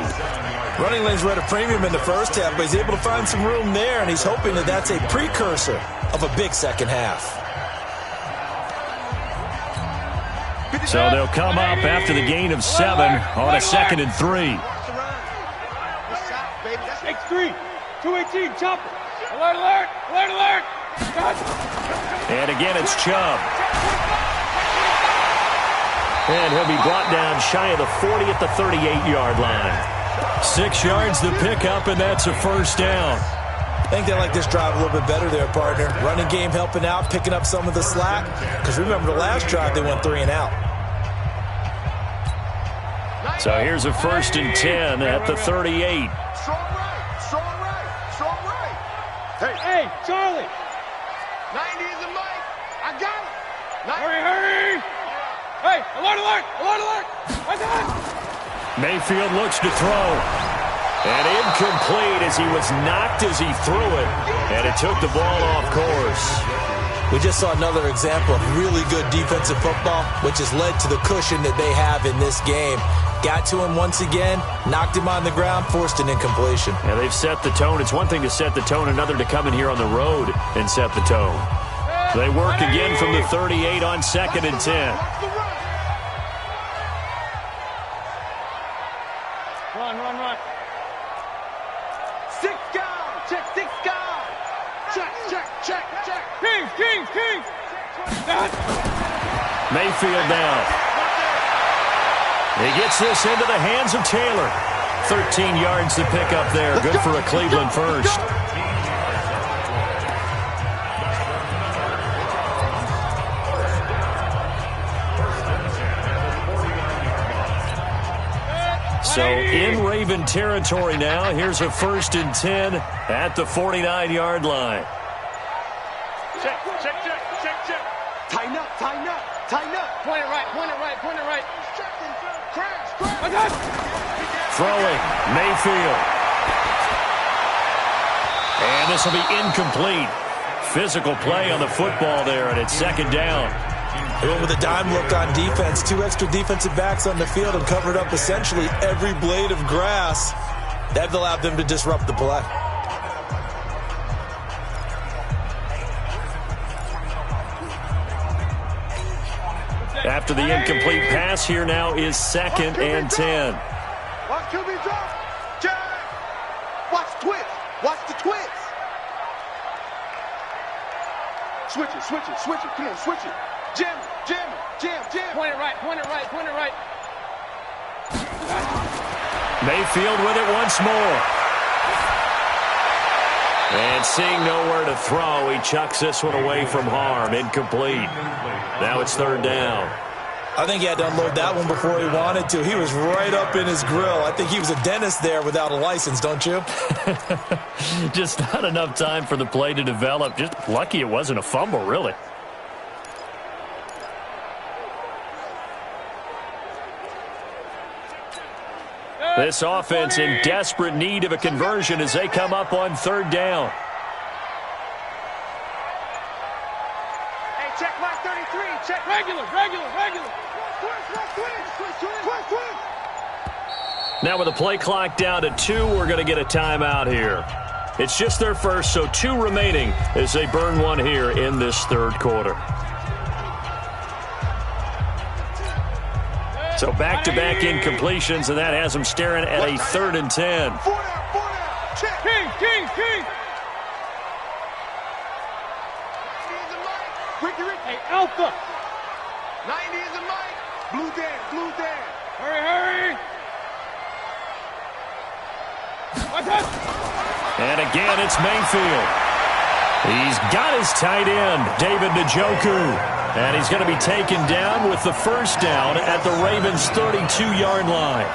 Running lanes were at a premium in the first half, but he's able to find some room there, and he's hoping that that's a precursor of a big second half. So they'll come up after the gain of 7 on a 2nd and 3. X3, 218, chopper. Alert, alert, alert, alert. And again, it's Chubb. And he'll be brought down shy of the 40 at the 38-yard line. 6 yards to pick up, and that's a first down. I think they like this drive a little bit better there, partner. Running game helping out, picking up some of the slack. Because remember, the last drive, they went 3 and out. So here's a 1st and 10 at the 38. Strong right, strong right, strong right. Hey, Charlie. 90 is a mic. I got it. Hurry, hurry. Hey, alert, alert, alert, alert. What's that? Mayfield looks to throw. And incomplete as he was knocked as he threw it. And it took the ball off course. We just saw another example of really good defensive football, which has led to the cushion that they have in this game. Got to him once again, knocked him on the ground, forced an incompletion. Yeah, they've set the tone. It's one thing to set the tone, another to come in here on the road and set the tone. They work again from the 38 on 2nd and 10. Run, run, run. 6 guard. Check 6 guard. Check, check, check, check. Kings, Kings, Kings. Mayfield down. He gets this into the hands of Taylor. 13 yards to pick up there. Good for a Cleveland first. So in Raven territory now. Here's a 1st and 10 at the 49-yard line. Check, check, check, check, check. Tighten up, tighten up, tighten up. Point it right, point it right, point it right. Crash, crash. What's that? Throwing, Mayfield. And this will be incomplete. Physical play on the football there, and it's 2nd down. They went with a dime look on defense. 2 extra defensive backs on the field and covered up essentially every blade of grass. That allowed them to disrupt the play. After the incomplete pass, here now is 2nd and 10. Watch QB drop. Check. Watch the twist. Watch the twist. Switch it, switch it, switch it. Come on, switch it. Jam, jam, jam, jam. Point it right, point it right, point it right. Mayfield with it once more. And seeing nowhere to throw, he chucks this one away from harm. Incomplete. Now it's 3rd down. I think he had to unload that one before he wanted to. He was right up in his grill. I think he was a dentist there without a license, don't you? Just not enough time for the play to develop. Just lucky it wasn't a fumble, really. This offense in desperate need of a conversion as they come up on 3rd down. Hey, check my 33. Check. Regular, regular, regular. Now with the play clock down to 2, we're going to get a timeout here. It's just their first, so 2 remaining as they burn one here in this 3rd quarter. So back-to-back incompletions, and that has them staring at a 3rd and 10. 4 down. Check. Kings, Kings, Kings. Ricky, Ricky. Hey, Alpha. 90 is a mic. Blue Dan, blue Dan. Hurry, hurry. What's that? And again, it's Mayfield. He's got his tight end, David Njoku. And he's going to be taken down with the 1st down at the Ravens' 32-yard line.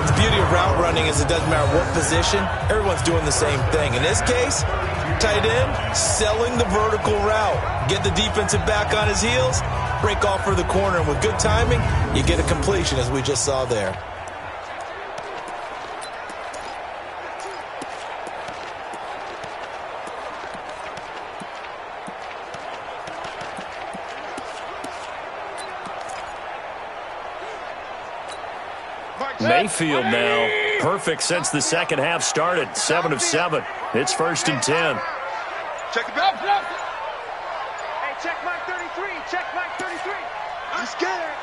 The beauty of route running is it doesn't matter what position, everyone's doing the same thing. In this case, tight end, selling the vertical route. Get the defensive back on his heels, break off for the corner, and with good timing, you get a completion as we just saw there. Mayfield now perfect since the second half started. 7 of 7. It's 1st and 10. Check the belt. Hey, check Mike 33. Check Mike 33. I'm scared.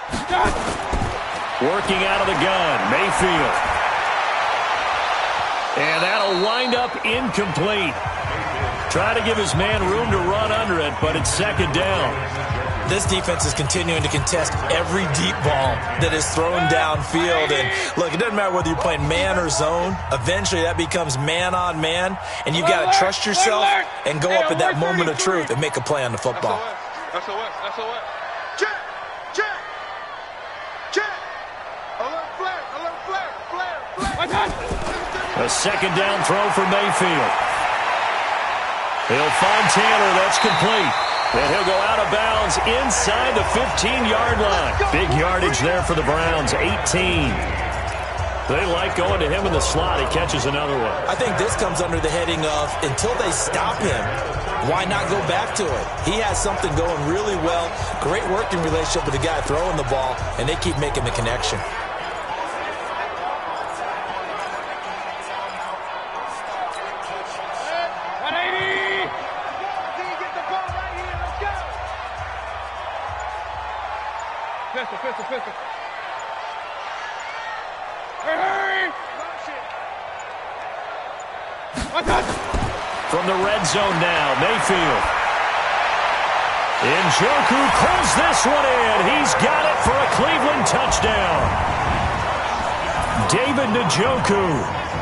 Working out of the gun, Mayfield. And that'll wind up incomplete. Try to give his man room to run under it, but it's 2nd down. This defense is continuing to contest every deep ball that is thrown downfield. And look, it doesn't matter whether you're playing man or zone. Eventually, that becomes man on man. And you've got to trust yourself and go up at that moment of truth and make a play on the football. SOS. Check. Alert flare. A 2nd down throw for Mayfield. He'll find Taylor. That's complete. And he'll go out of bounds inside the 15-yard line. Big yardage there for the Browns, 18. They like going to him in the slot. He catches another one. I think this comes under the heading of until they stop him, why not go back to it? He has something going really well. Great working relationship with the guy throwing the ball, and they keep making the connection. Pistol. Hurry! From the red zone now, Mayfield. Njoku pulls this one in. He's got it for a Cleveland touchdown. David Njoku,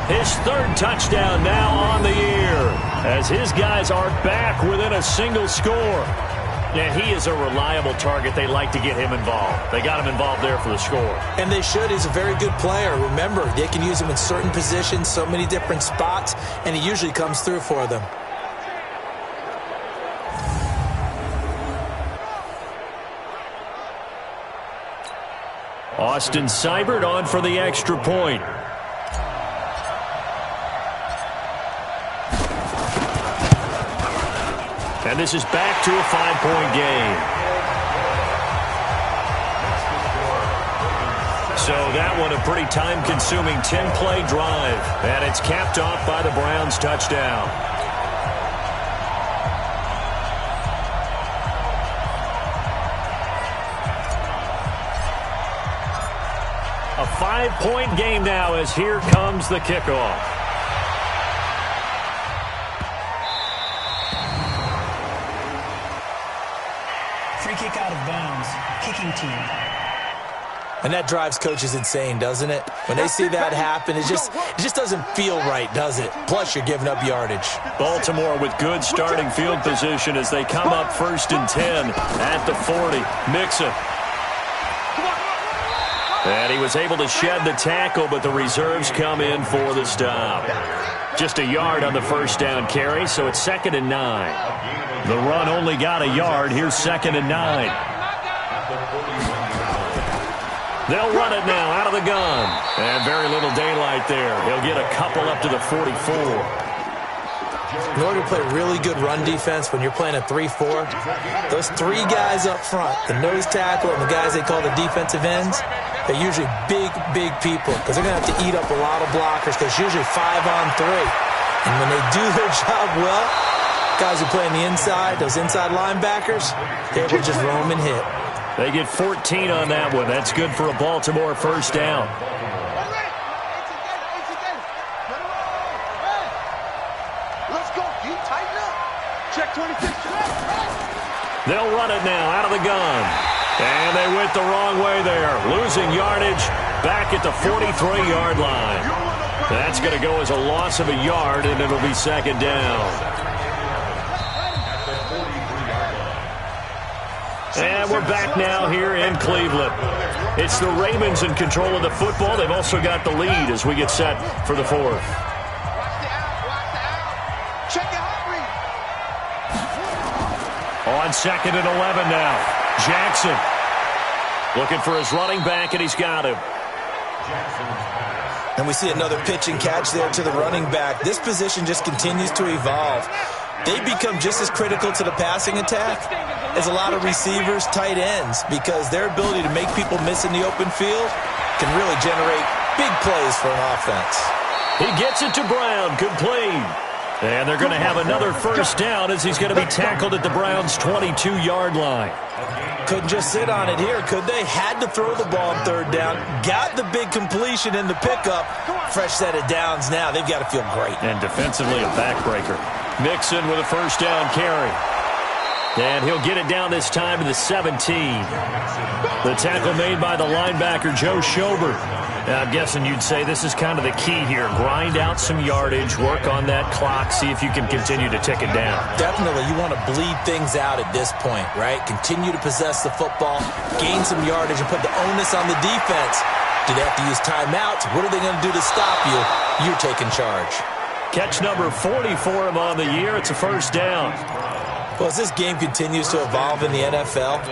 his 3rd touchdown now on the year, as his guys are back within a single score. And he is a reliable target. They like to get him involved. They got him involved there for the score. And they should. He's a very good player. Remember, they can use him in certain positions, so many different spots, and he usually comes through for them. Austin Seibert on for the extra point. And this is back to a 5-point game. So that one a pretty time-consuming 10-play drive. And it's capped off by the Browns' touchdown. A 5-point game now as here comes the kickoff. Free kick out of bounds. Kicking team. And that drives coaches insane, doesn't it? When they see that happen, it just doesn't feel right, does it? Plus, you're giving up yardage. Baltimore with good starting field position as they come up 1st and 10 at the 40. Mixon. And he was able to shed the tackle, but the reserves come in for the stop. Just a yard on the 1st down carry, so it's 2nd and 9. The run only got a yard. Here's 2nd and 9. They'll run it now out of the gun. And very little daylight there. He'll get a couple up to the 44. In order to play really good run defense when you're playing a 3-4, those 3 guys up front, the nose tackle and the guys they call the defensive ends, they're usually big people because they're going to have to eat up a lot of blockers because usually 5-on-3. And when they do their job well, guys who play on the inside, those inside linebackers, they're able to just roam and hit. They get 14 on that one. That's good for a Baltimore 1st down. Let's go, D. Tighten up. Check 26. They'll run it now out of the gun. And they went the wrong way there. Losing yardage back at the 43-yard line. That's going to go as a loss of a yard, and it'll be 2nd down. And we're back now here in Cleveland. It's the Ravens in control of the football. They've also got the lead as we get set for the 4th. Check your heart rate. On 2nd and 11 now. Jackson looking for his running back, and he's got him. And we see another pitch and catch there to the running back. This position just continues to evolve. They become just as critical to the passing attack as a lot of receivers, tight ends, because their ability to make people miss in the open field can really generate Big plays for an offense. He gets it to Brown, complete. And they're going to have another first down as he's going to be tackled at the Browns' 22-yard line. Couldn't just sit on it here, could they? Had to throw the ball on third down. Got the big completion in the pickup. Fresh set of downs now. They've got to feel great. And defensively, a backbreaker. Mixon with a first down carry. And he'll get it down this time to the 17. The tackle made by the linebacker, Joe Schobert. Now, I'm guessing you'd say this is kind of the key here. Grind out some yardage, work on that clock, see if you can continue to tick it down. Definitely. You want to bleed things out at this point, right? Continue to possess the football, gain some yardage, and put the onus on the defense. Do they have to use timeouts? What are they going to do to stop you? You're taking charge. Catch number 40 for him on the year. It's a first down. Well, as this game continues to evolve in the NFL,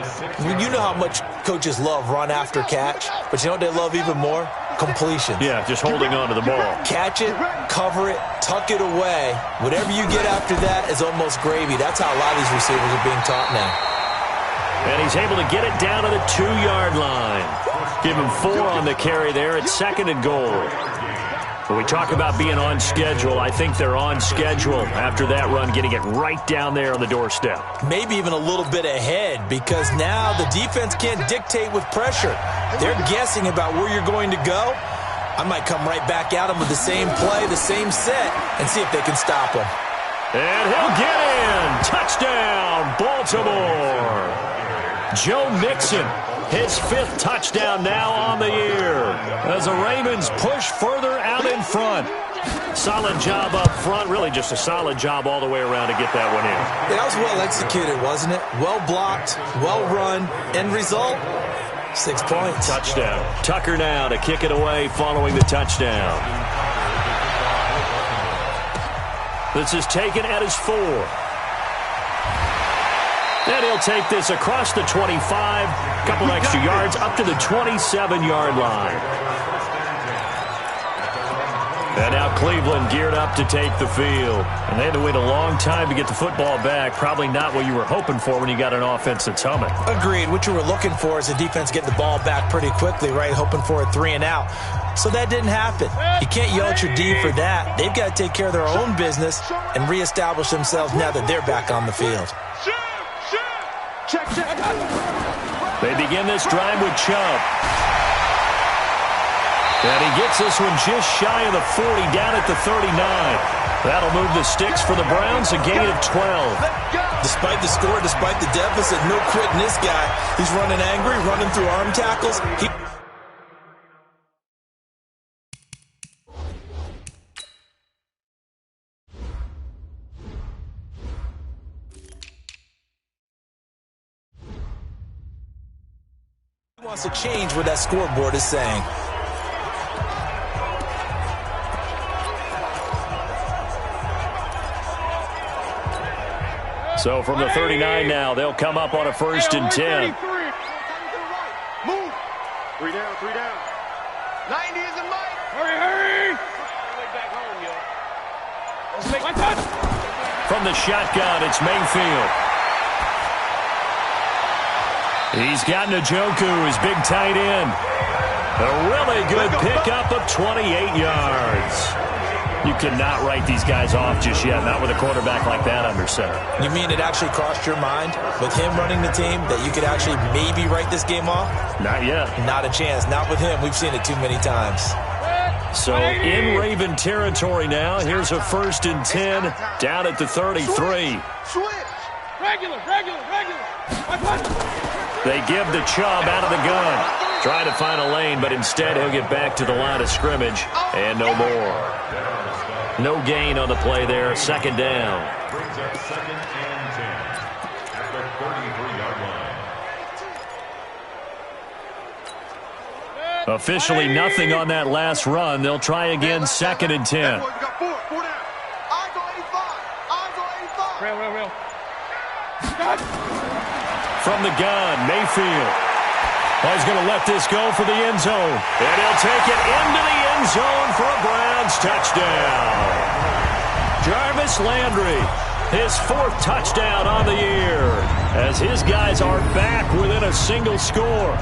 you know how much coaches love run after catch, but you know what they love even more? Completion. Yeah, just holding on to the ball. Catch it, cover it, tuck it away. Whatever you get after that is almost gravy. That's how a lot of these receivers are being taught now. And he's able to get it down to the 2-yard line. Give him 4 on the carry there at 2nd and goal. When we talk about being on schedule, I think they're on schedule after that run, getting it right down there on the doorstep. Maybe even a little bit ahead, because now the defense can't dictate with pressure. They're guessing about where you're going to go. I might come right back at them with the same play, the same set, and see if they can stop them. And he'll get in. Touchdown, Baltimore. Joe Mixon, his 5th touchdown now on the year, as the Ravens push further out in front. Solid job up front, really just a solid job all the way around to get that one in. Yeah, that was well executed, wasn't it? Well blocked, well run. End result, 6 points. Touchdown. Tucker now to kick it away following the touchdown. This is taken at his 4. And he'll take this across the 25, a couple extra yards, up to the 27-yard line. And now Cleveland geared up to take the field. And they had to wait a long time to get the football back. Probably not what you were hoping for when you got an offense that's humming. Agreed. What you were looking for is the defense getting the ball back pretty quickly, right? Hoping for a 3 and out. So that didn't happen. You can't yell at your D for that. They've got to take care of their own business and reestablish themselves now that they're back on the field. Check. They begin this drive with Chubb. And he gets this one just shy of the 40, down at the 39. That'll move the sticks for the Browns, a gain of 12. Despite the score, despite the deficit, no quitting this guy. He's running angry, running through arm tackles. He wants to change what that scoreboard is saying. So from the 39 now, they'll come up on a 1st and 10. Move. 3 down. 90 is a mic. Hurry! From the shotgun, it's Mayfield. He's got Njoku, his big tight end. A really good pickup of 28 yards. You cannot write these guys off just yet, not with a quarterback like that under center. You mean it actually crossed your mind with him running the team that you could actually maybe write this game off? Not yet. Not a chance. Not with him. We've seen it too many times. So in Raven territory now, here's a 1st and 10 down at the 33. Switch. Regular. They give the Chubb out of the gun. Trying to find a lane, but instead he'll get back to the line of scrimmage and no more. No gain on the play there. 2nd down. Brings up 2nd and 10 at the 33-yard line. Officially nothing on that last run. They'll try again 2nd and 10. We got 4 down. Eyes on 85. Eyes on 85. Real. From the gun, Mayfield. He's going to let this go for the end zone. And he'll take it into the end zone for a Browns touchdown. Jarvis Landry, his 4th touchdown on the year, as his guys are back within a single score.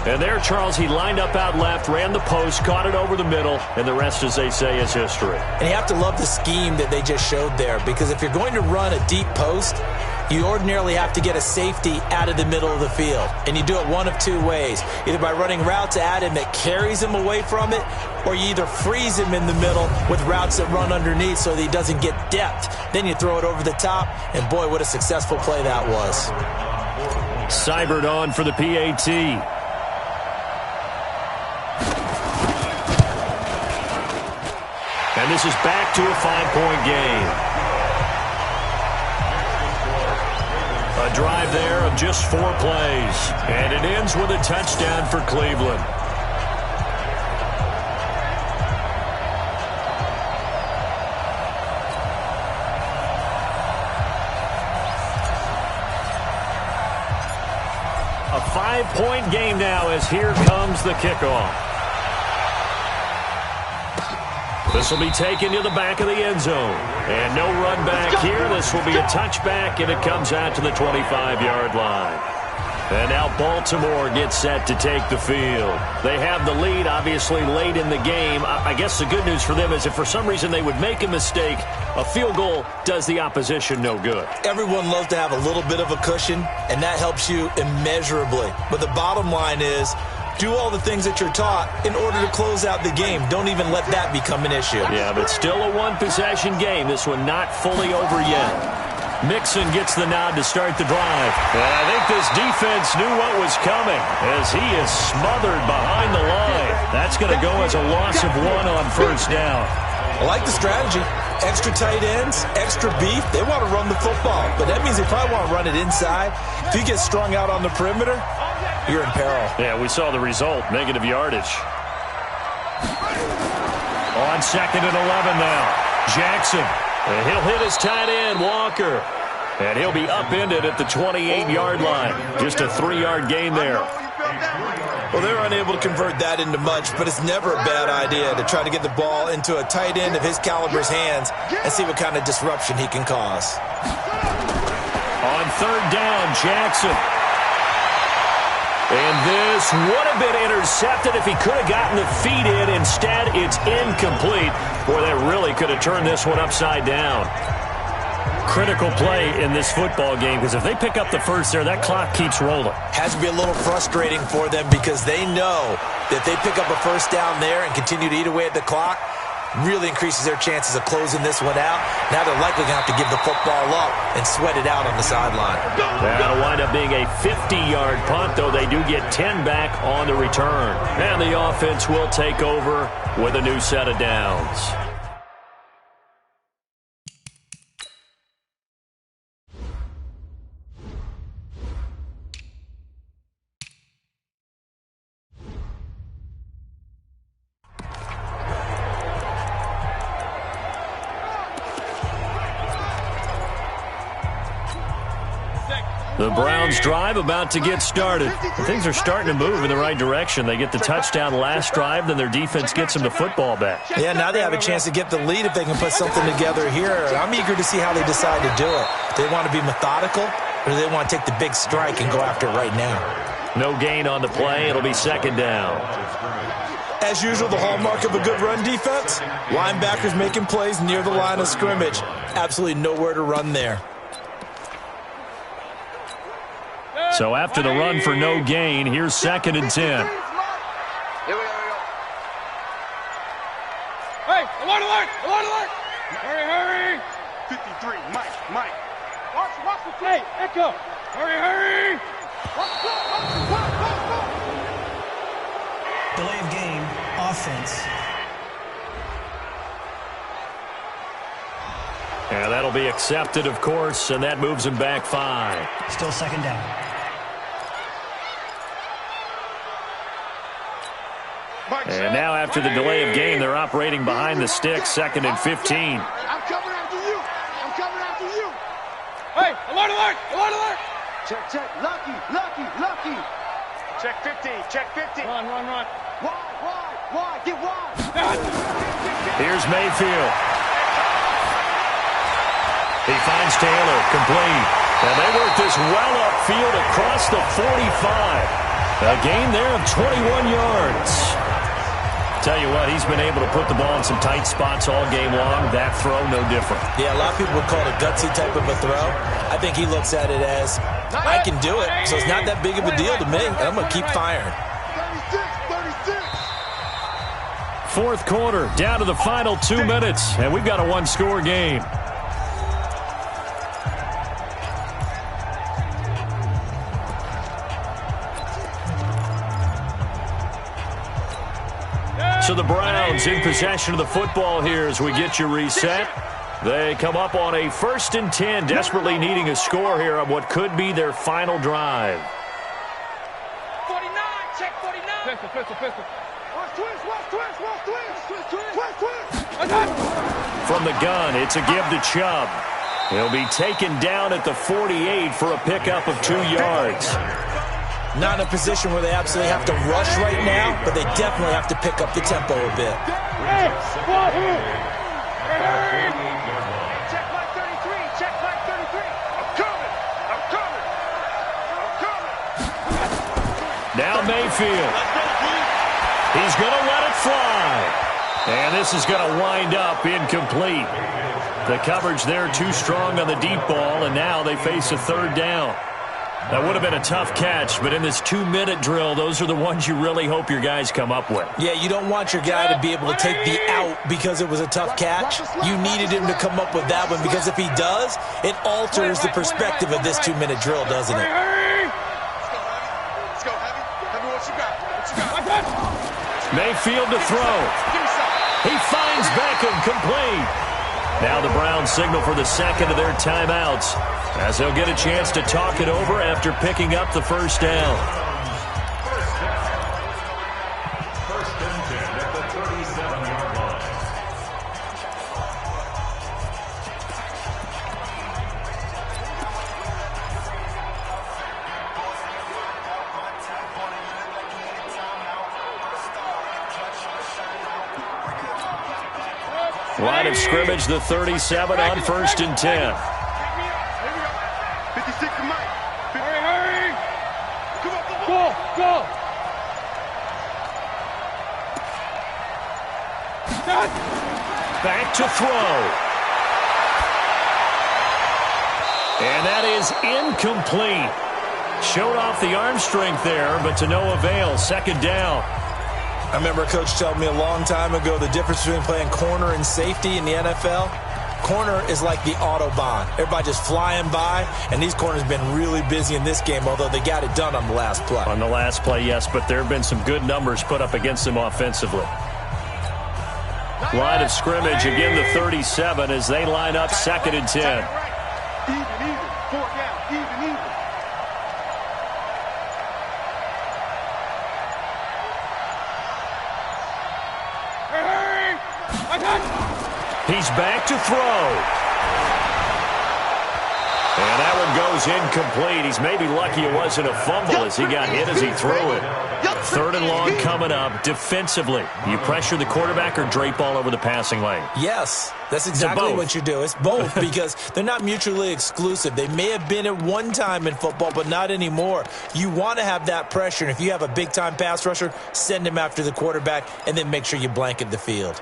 And there, Charles, he lined up out left, ran the post, caught it over the middle, and the rest, as they say, is history. And you have to love the scheme that they just showed there, because if you're going to run a deep post, you ordinarily have to get a safety out of the middle of the field. And you do it one of two ways, either by running routes at him that carries him away from it, or you either freeze him in the middle with routes that run underneath so that he doesn't get depth. Then you throw it over the top, and boy, what a successful play that was. Seibert on for the PAT. And this is back to a 5-point game. A drive there of just 4 plays. And it ends with a touchdown for Cleveland. A 5-point game now as here comes the kickoff. This will be taken to the back of the end zone. And no run back here. This will be a touchback, and it comes out to the 25-yard line. And now Baltimore gets set to take the field. They have the lead, obviously, late in the game. I guess the good news for them is if for some reason they would make a mistake, a field goal does the opposition no good. Everyone loves to have a little bit of a cushion, and that helps you immeasurably. But the bottom line is, do all the things that you're taught in order to close out the game. Don't even let that become an issue. Yeah, but still a one-possession game. This one not fully over yet. Mixon gets the nod to start the drive. And I think this defense knew what was coming as he is smothered behind the line. That's going to go as a loss of 1 on first down. I like the strategy. Extra tight ends, extra beef. They want to run the football, but that means they probably want to run it inside. If you get strung out on the perimeter, you're in peril. Yeah, we saw the result. Negative yardage. On 2nd and 11 now. Jackson. And he'll hit his tight end, Walker. And he'll be upended at the 28-yard line. Just a 3-yard gain there. Well, they're unable to convert that into much, but it's never a bad idea to try to get the ball into a tight end of his caliber's hands and see what kind of disruption he can cause. On 3rd down, Jackson. And this would have been intercepted if he could have gotten the feet in. Instead, it's incomplete. Boy, that really could have turned this one upside down. Critical play in this football game, because if they pick up the first there, that clock keeps rolling. Has to be a little frustrating for them because they know that they pick up a first down there and continue to eat away at the clock, really increases their chances of closing this one out. Now they're likely going to have to give the football up and sweat it out on the sideline. That'll wind up being a 50-yard punt, though they do get 10 back on the return. And the offense will take over with a new set of downs. The Browns drive about to get started. Things are starting to move in the right direction. They get the touchdown last drive, then their defense gets them the football back. Yeah, now they have a chance to get the lead if they can put something together here. I'm eager to see how they decide to do it. Do they want to be methodical, or do they want to take the big strike and go after it right now? No gain on the play. It'll be 2nd down. As usual, the hallmark of a good run defense, linebackers making plays near the line of scrimmage. Absolutely nowhere to run there. So after the run for no gain, here's 2nd and 10. Here we go. Hey, alert, alert, alert, alert. Hurry, hurry. 53, Mike. Watch the tape. Echo. Hurry, hurry. Watch. Delay of game, offense. Yeah, that'll be accepted, of course, and that moves him back 5. Still 2nd down. And now after the delay of game, they're operating behind the sticks, 2nd and 15. I'm coming after you. Hey, alert, alert, alert, alert. Check. Lucky. Check 50. Run. Why? Get wide. Here's Mayfield. He finds Taylor, complete. And they work this well upfield across the 45. A gain there of 21 yards. Tell you what, he's been able to put the ball in some tight spots all game long. That throw, no different. Yeah, a lot of people would call it a gutsy type of a throw. I think he looks at it as, I can do it, so it's not that big of a deal to me, and I'm going to keep firing. 36. Fourth quarter, down to the final 2 minutes, and we've got a one-score game. So the Browns in possession of the football here as we get you reset. They come up on a 1st and 10, desperately needing a score here on what could be their final drive. 49, check 49. Pistol. From the gun, it's a give to Chubb. He'll be taken down at the 48 for a pickup of 2 yards. Not in a position where they absolutely have to rush right now, but they definitely have to pick up the tempo a bit. Check my 33. Check my 33. I'm coming. Now Mayfield. He's going to let it fly. And this is going to wind up incomplete. The coverage there too strong on the deep ball, and now they face a 3rd down. That would have been a tough catch, but in this 2-minute drill, those are the ones you really hope your guys come up with. Yeah, you don't want your guy to be able to take the out because it was a tough catch. You needed him to come up with that one, because if he does, it alters the perspective of this 2-minute drill, doesn't it? Let's go, Heavy, what you got? Mayfield to throw. He finds Beckham complete. Now the Browns signal for the second of their timeouts, as they'll get a chance to talk it over after picking up the 1st down. First and 10 at the 37-yard line. Line of scrimmage, the 37 on 1st and 10. 56 to Mike. Hurry. Come on. Go. Back to throw. And that is incomplete. Showed off the arm strength there, but to no avail. 2nd down. I remember a coach telling me a long time ago the difference between playing corner and safety in the NFL. Corner is like the Autobahn. Everybody just flying by, and these corners have been really busy in this game, although they got it done on the last play. On the last play, yes, but there have been some good numbers put up against them offensively. Line of scrimmage, again the 37 as they line up 2nd and 10. Even. 4 down. Even. He's back to throw. And that one goes incomplete. He's maybe lucky it wasn't a fumble as he got hit as he threw it. 3rd and long coming up. Defensively, you pressure the quarterback or drape all over the passing lane? Yes, that's exactly what you do. It's both, because they're not mutually exclusive. They may have been at one time in football, but not anymore. You want to have that pressure, and if you have a big-time pass rusher, send him after the quarterback, and then make sure you blanket the field.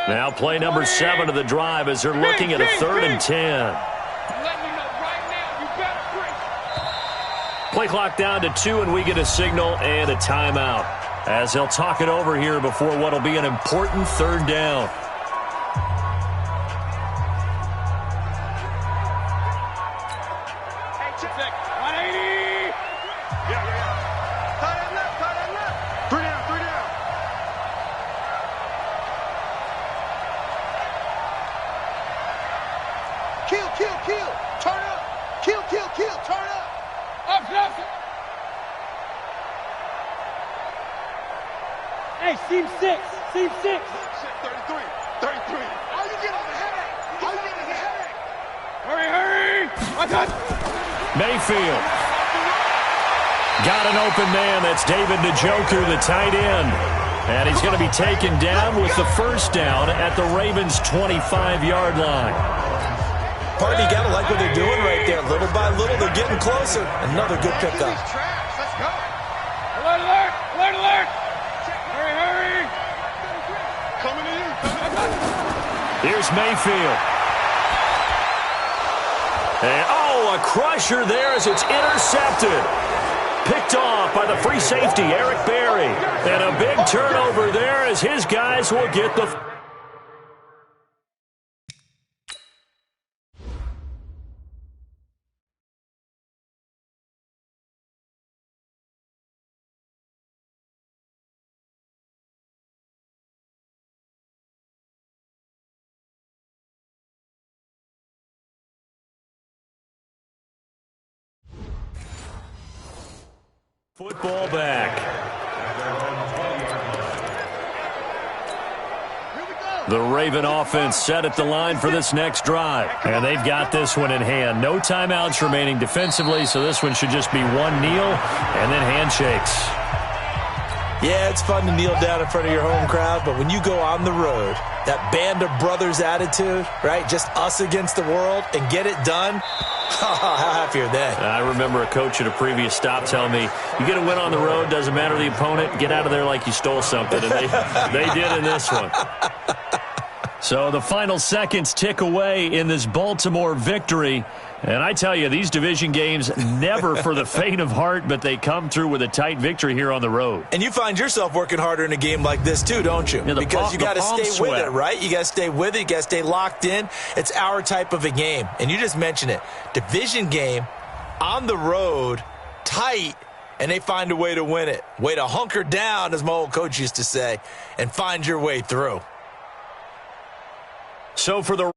Now play number 7 of the drive as they're looking at a 3rd and 10. Play clock down to 2, and we get a signal and a timeout as they'll talk it over here before what will be an important 3rd down. Hey, check. 180. Yeah. Tie that left. 3 down. Kill. Turn up. Kill. Turn up. Up. Hey, seam 6. 33. How you get on the headache? Hurry. Mayfield. Got an open man. That's David Njoku, the tight end. And he's going to be taken down with the first down at the Ravens' 25-yard line. Partner, you got to like what they're doing right there. Little by little, they're getting closer. Another good pickup. Let's go. Alert, alert! Alert, alert! Hurry, hurry! Coming to you. Here's Mayfield. And, a crusher there as it's intercepted. Picked off by the free safety, Eric Berry. And a big turnover there as his guys will get the... Football back. The Raven offense set at the line for this next drive. And they've got this one in hand. No timeouts remaining defensively, so this one should just be one kneel and then handshakes. Yeah, it's fun to kneel down in front of your home crowd, but when you go on the road, that band of brothers attitude, right? Just us against the world and get it done. How happy are they? I remember a coach at a previous stop telling me, you get a win on the road, doesn't matter the opponent, get out of there like you stole something. And they did in this one. So the final seconds tick away in this Baltimore victory. And I tell you, these division games, never for the faint of heart, but they come through with a tight victory here on the road. And you find yourself working harder in a game like this too, don't you? Yeah, because you got to stay with it, right? You got to stay with it. You got to stay locked in. It's our type of a game. And you just mentioned it. Division game, on the road, tight, and they find a way to win it. Way to hunker down, as my old coach used to say, and find your way through. So for the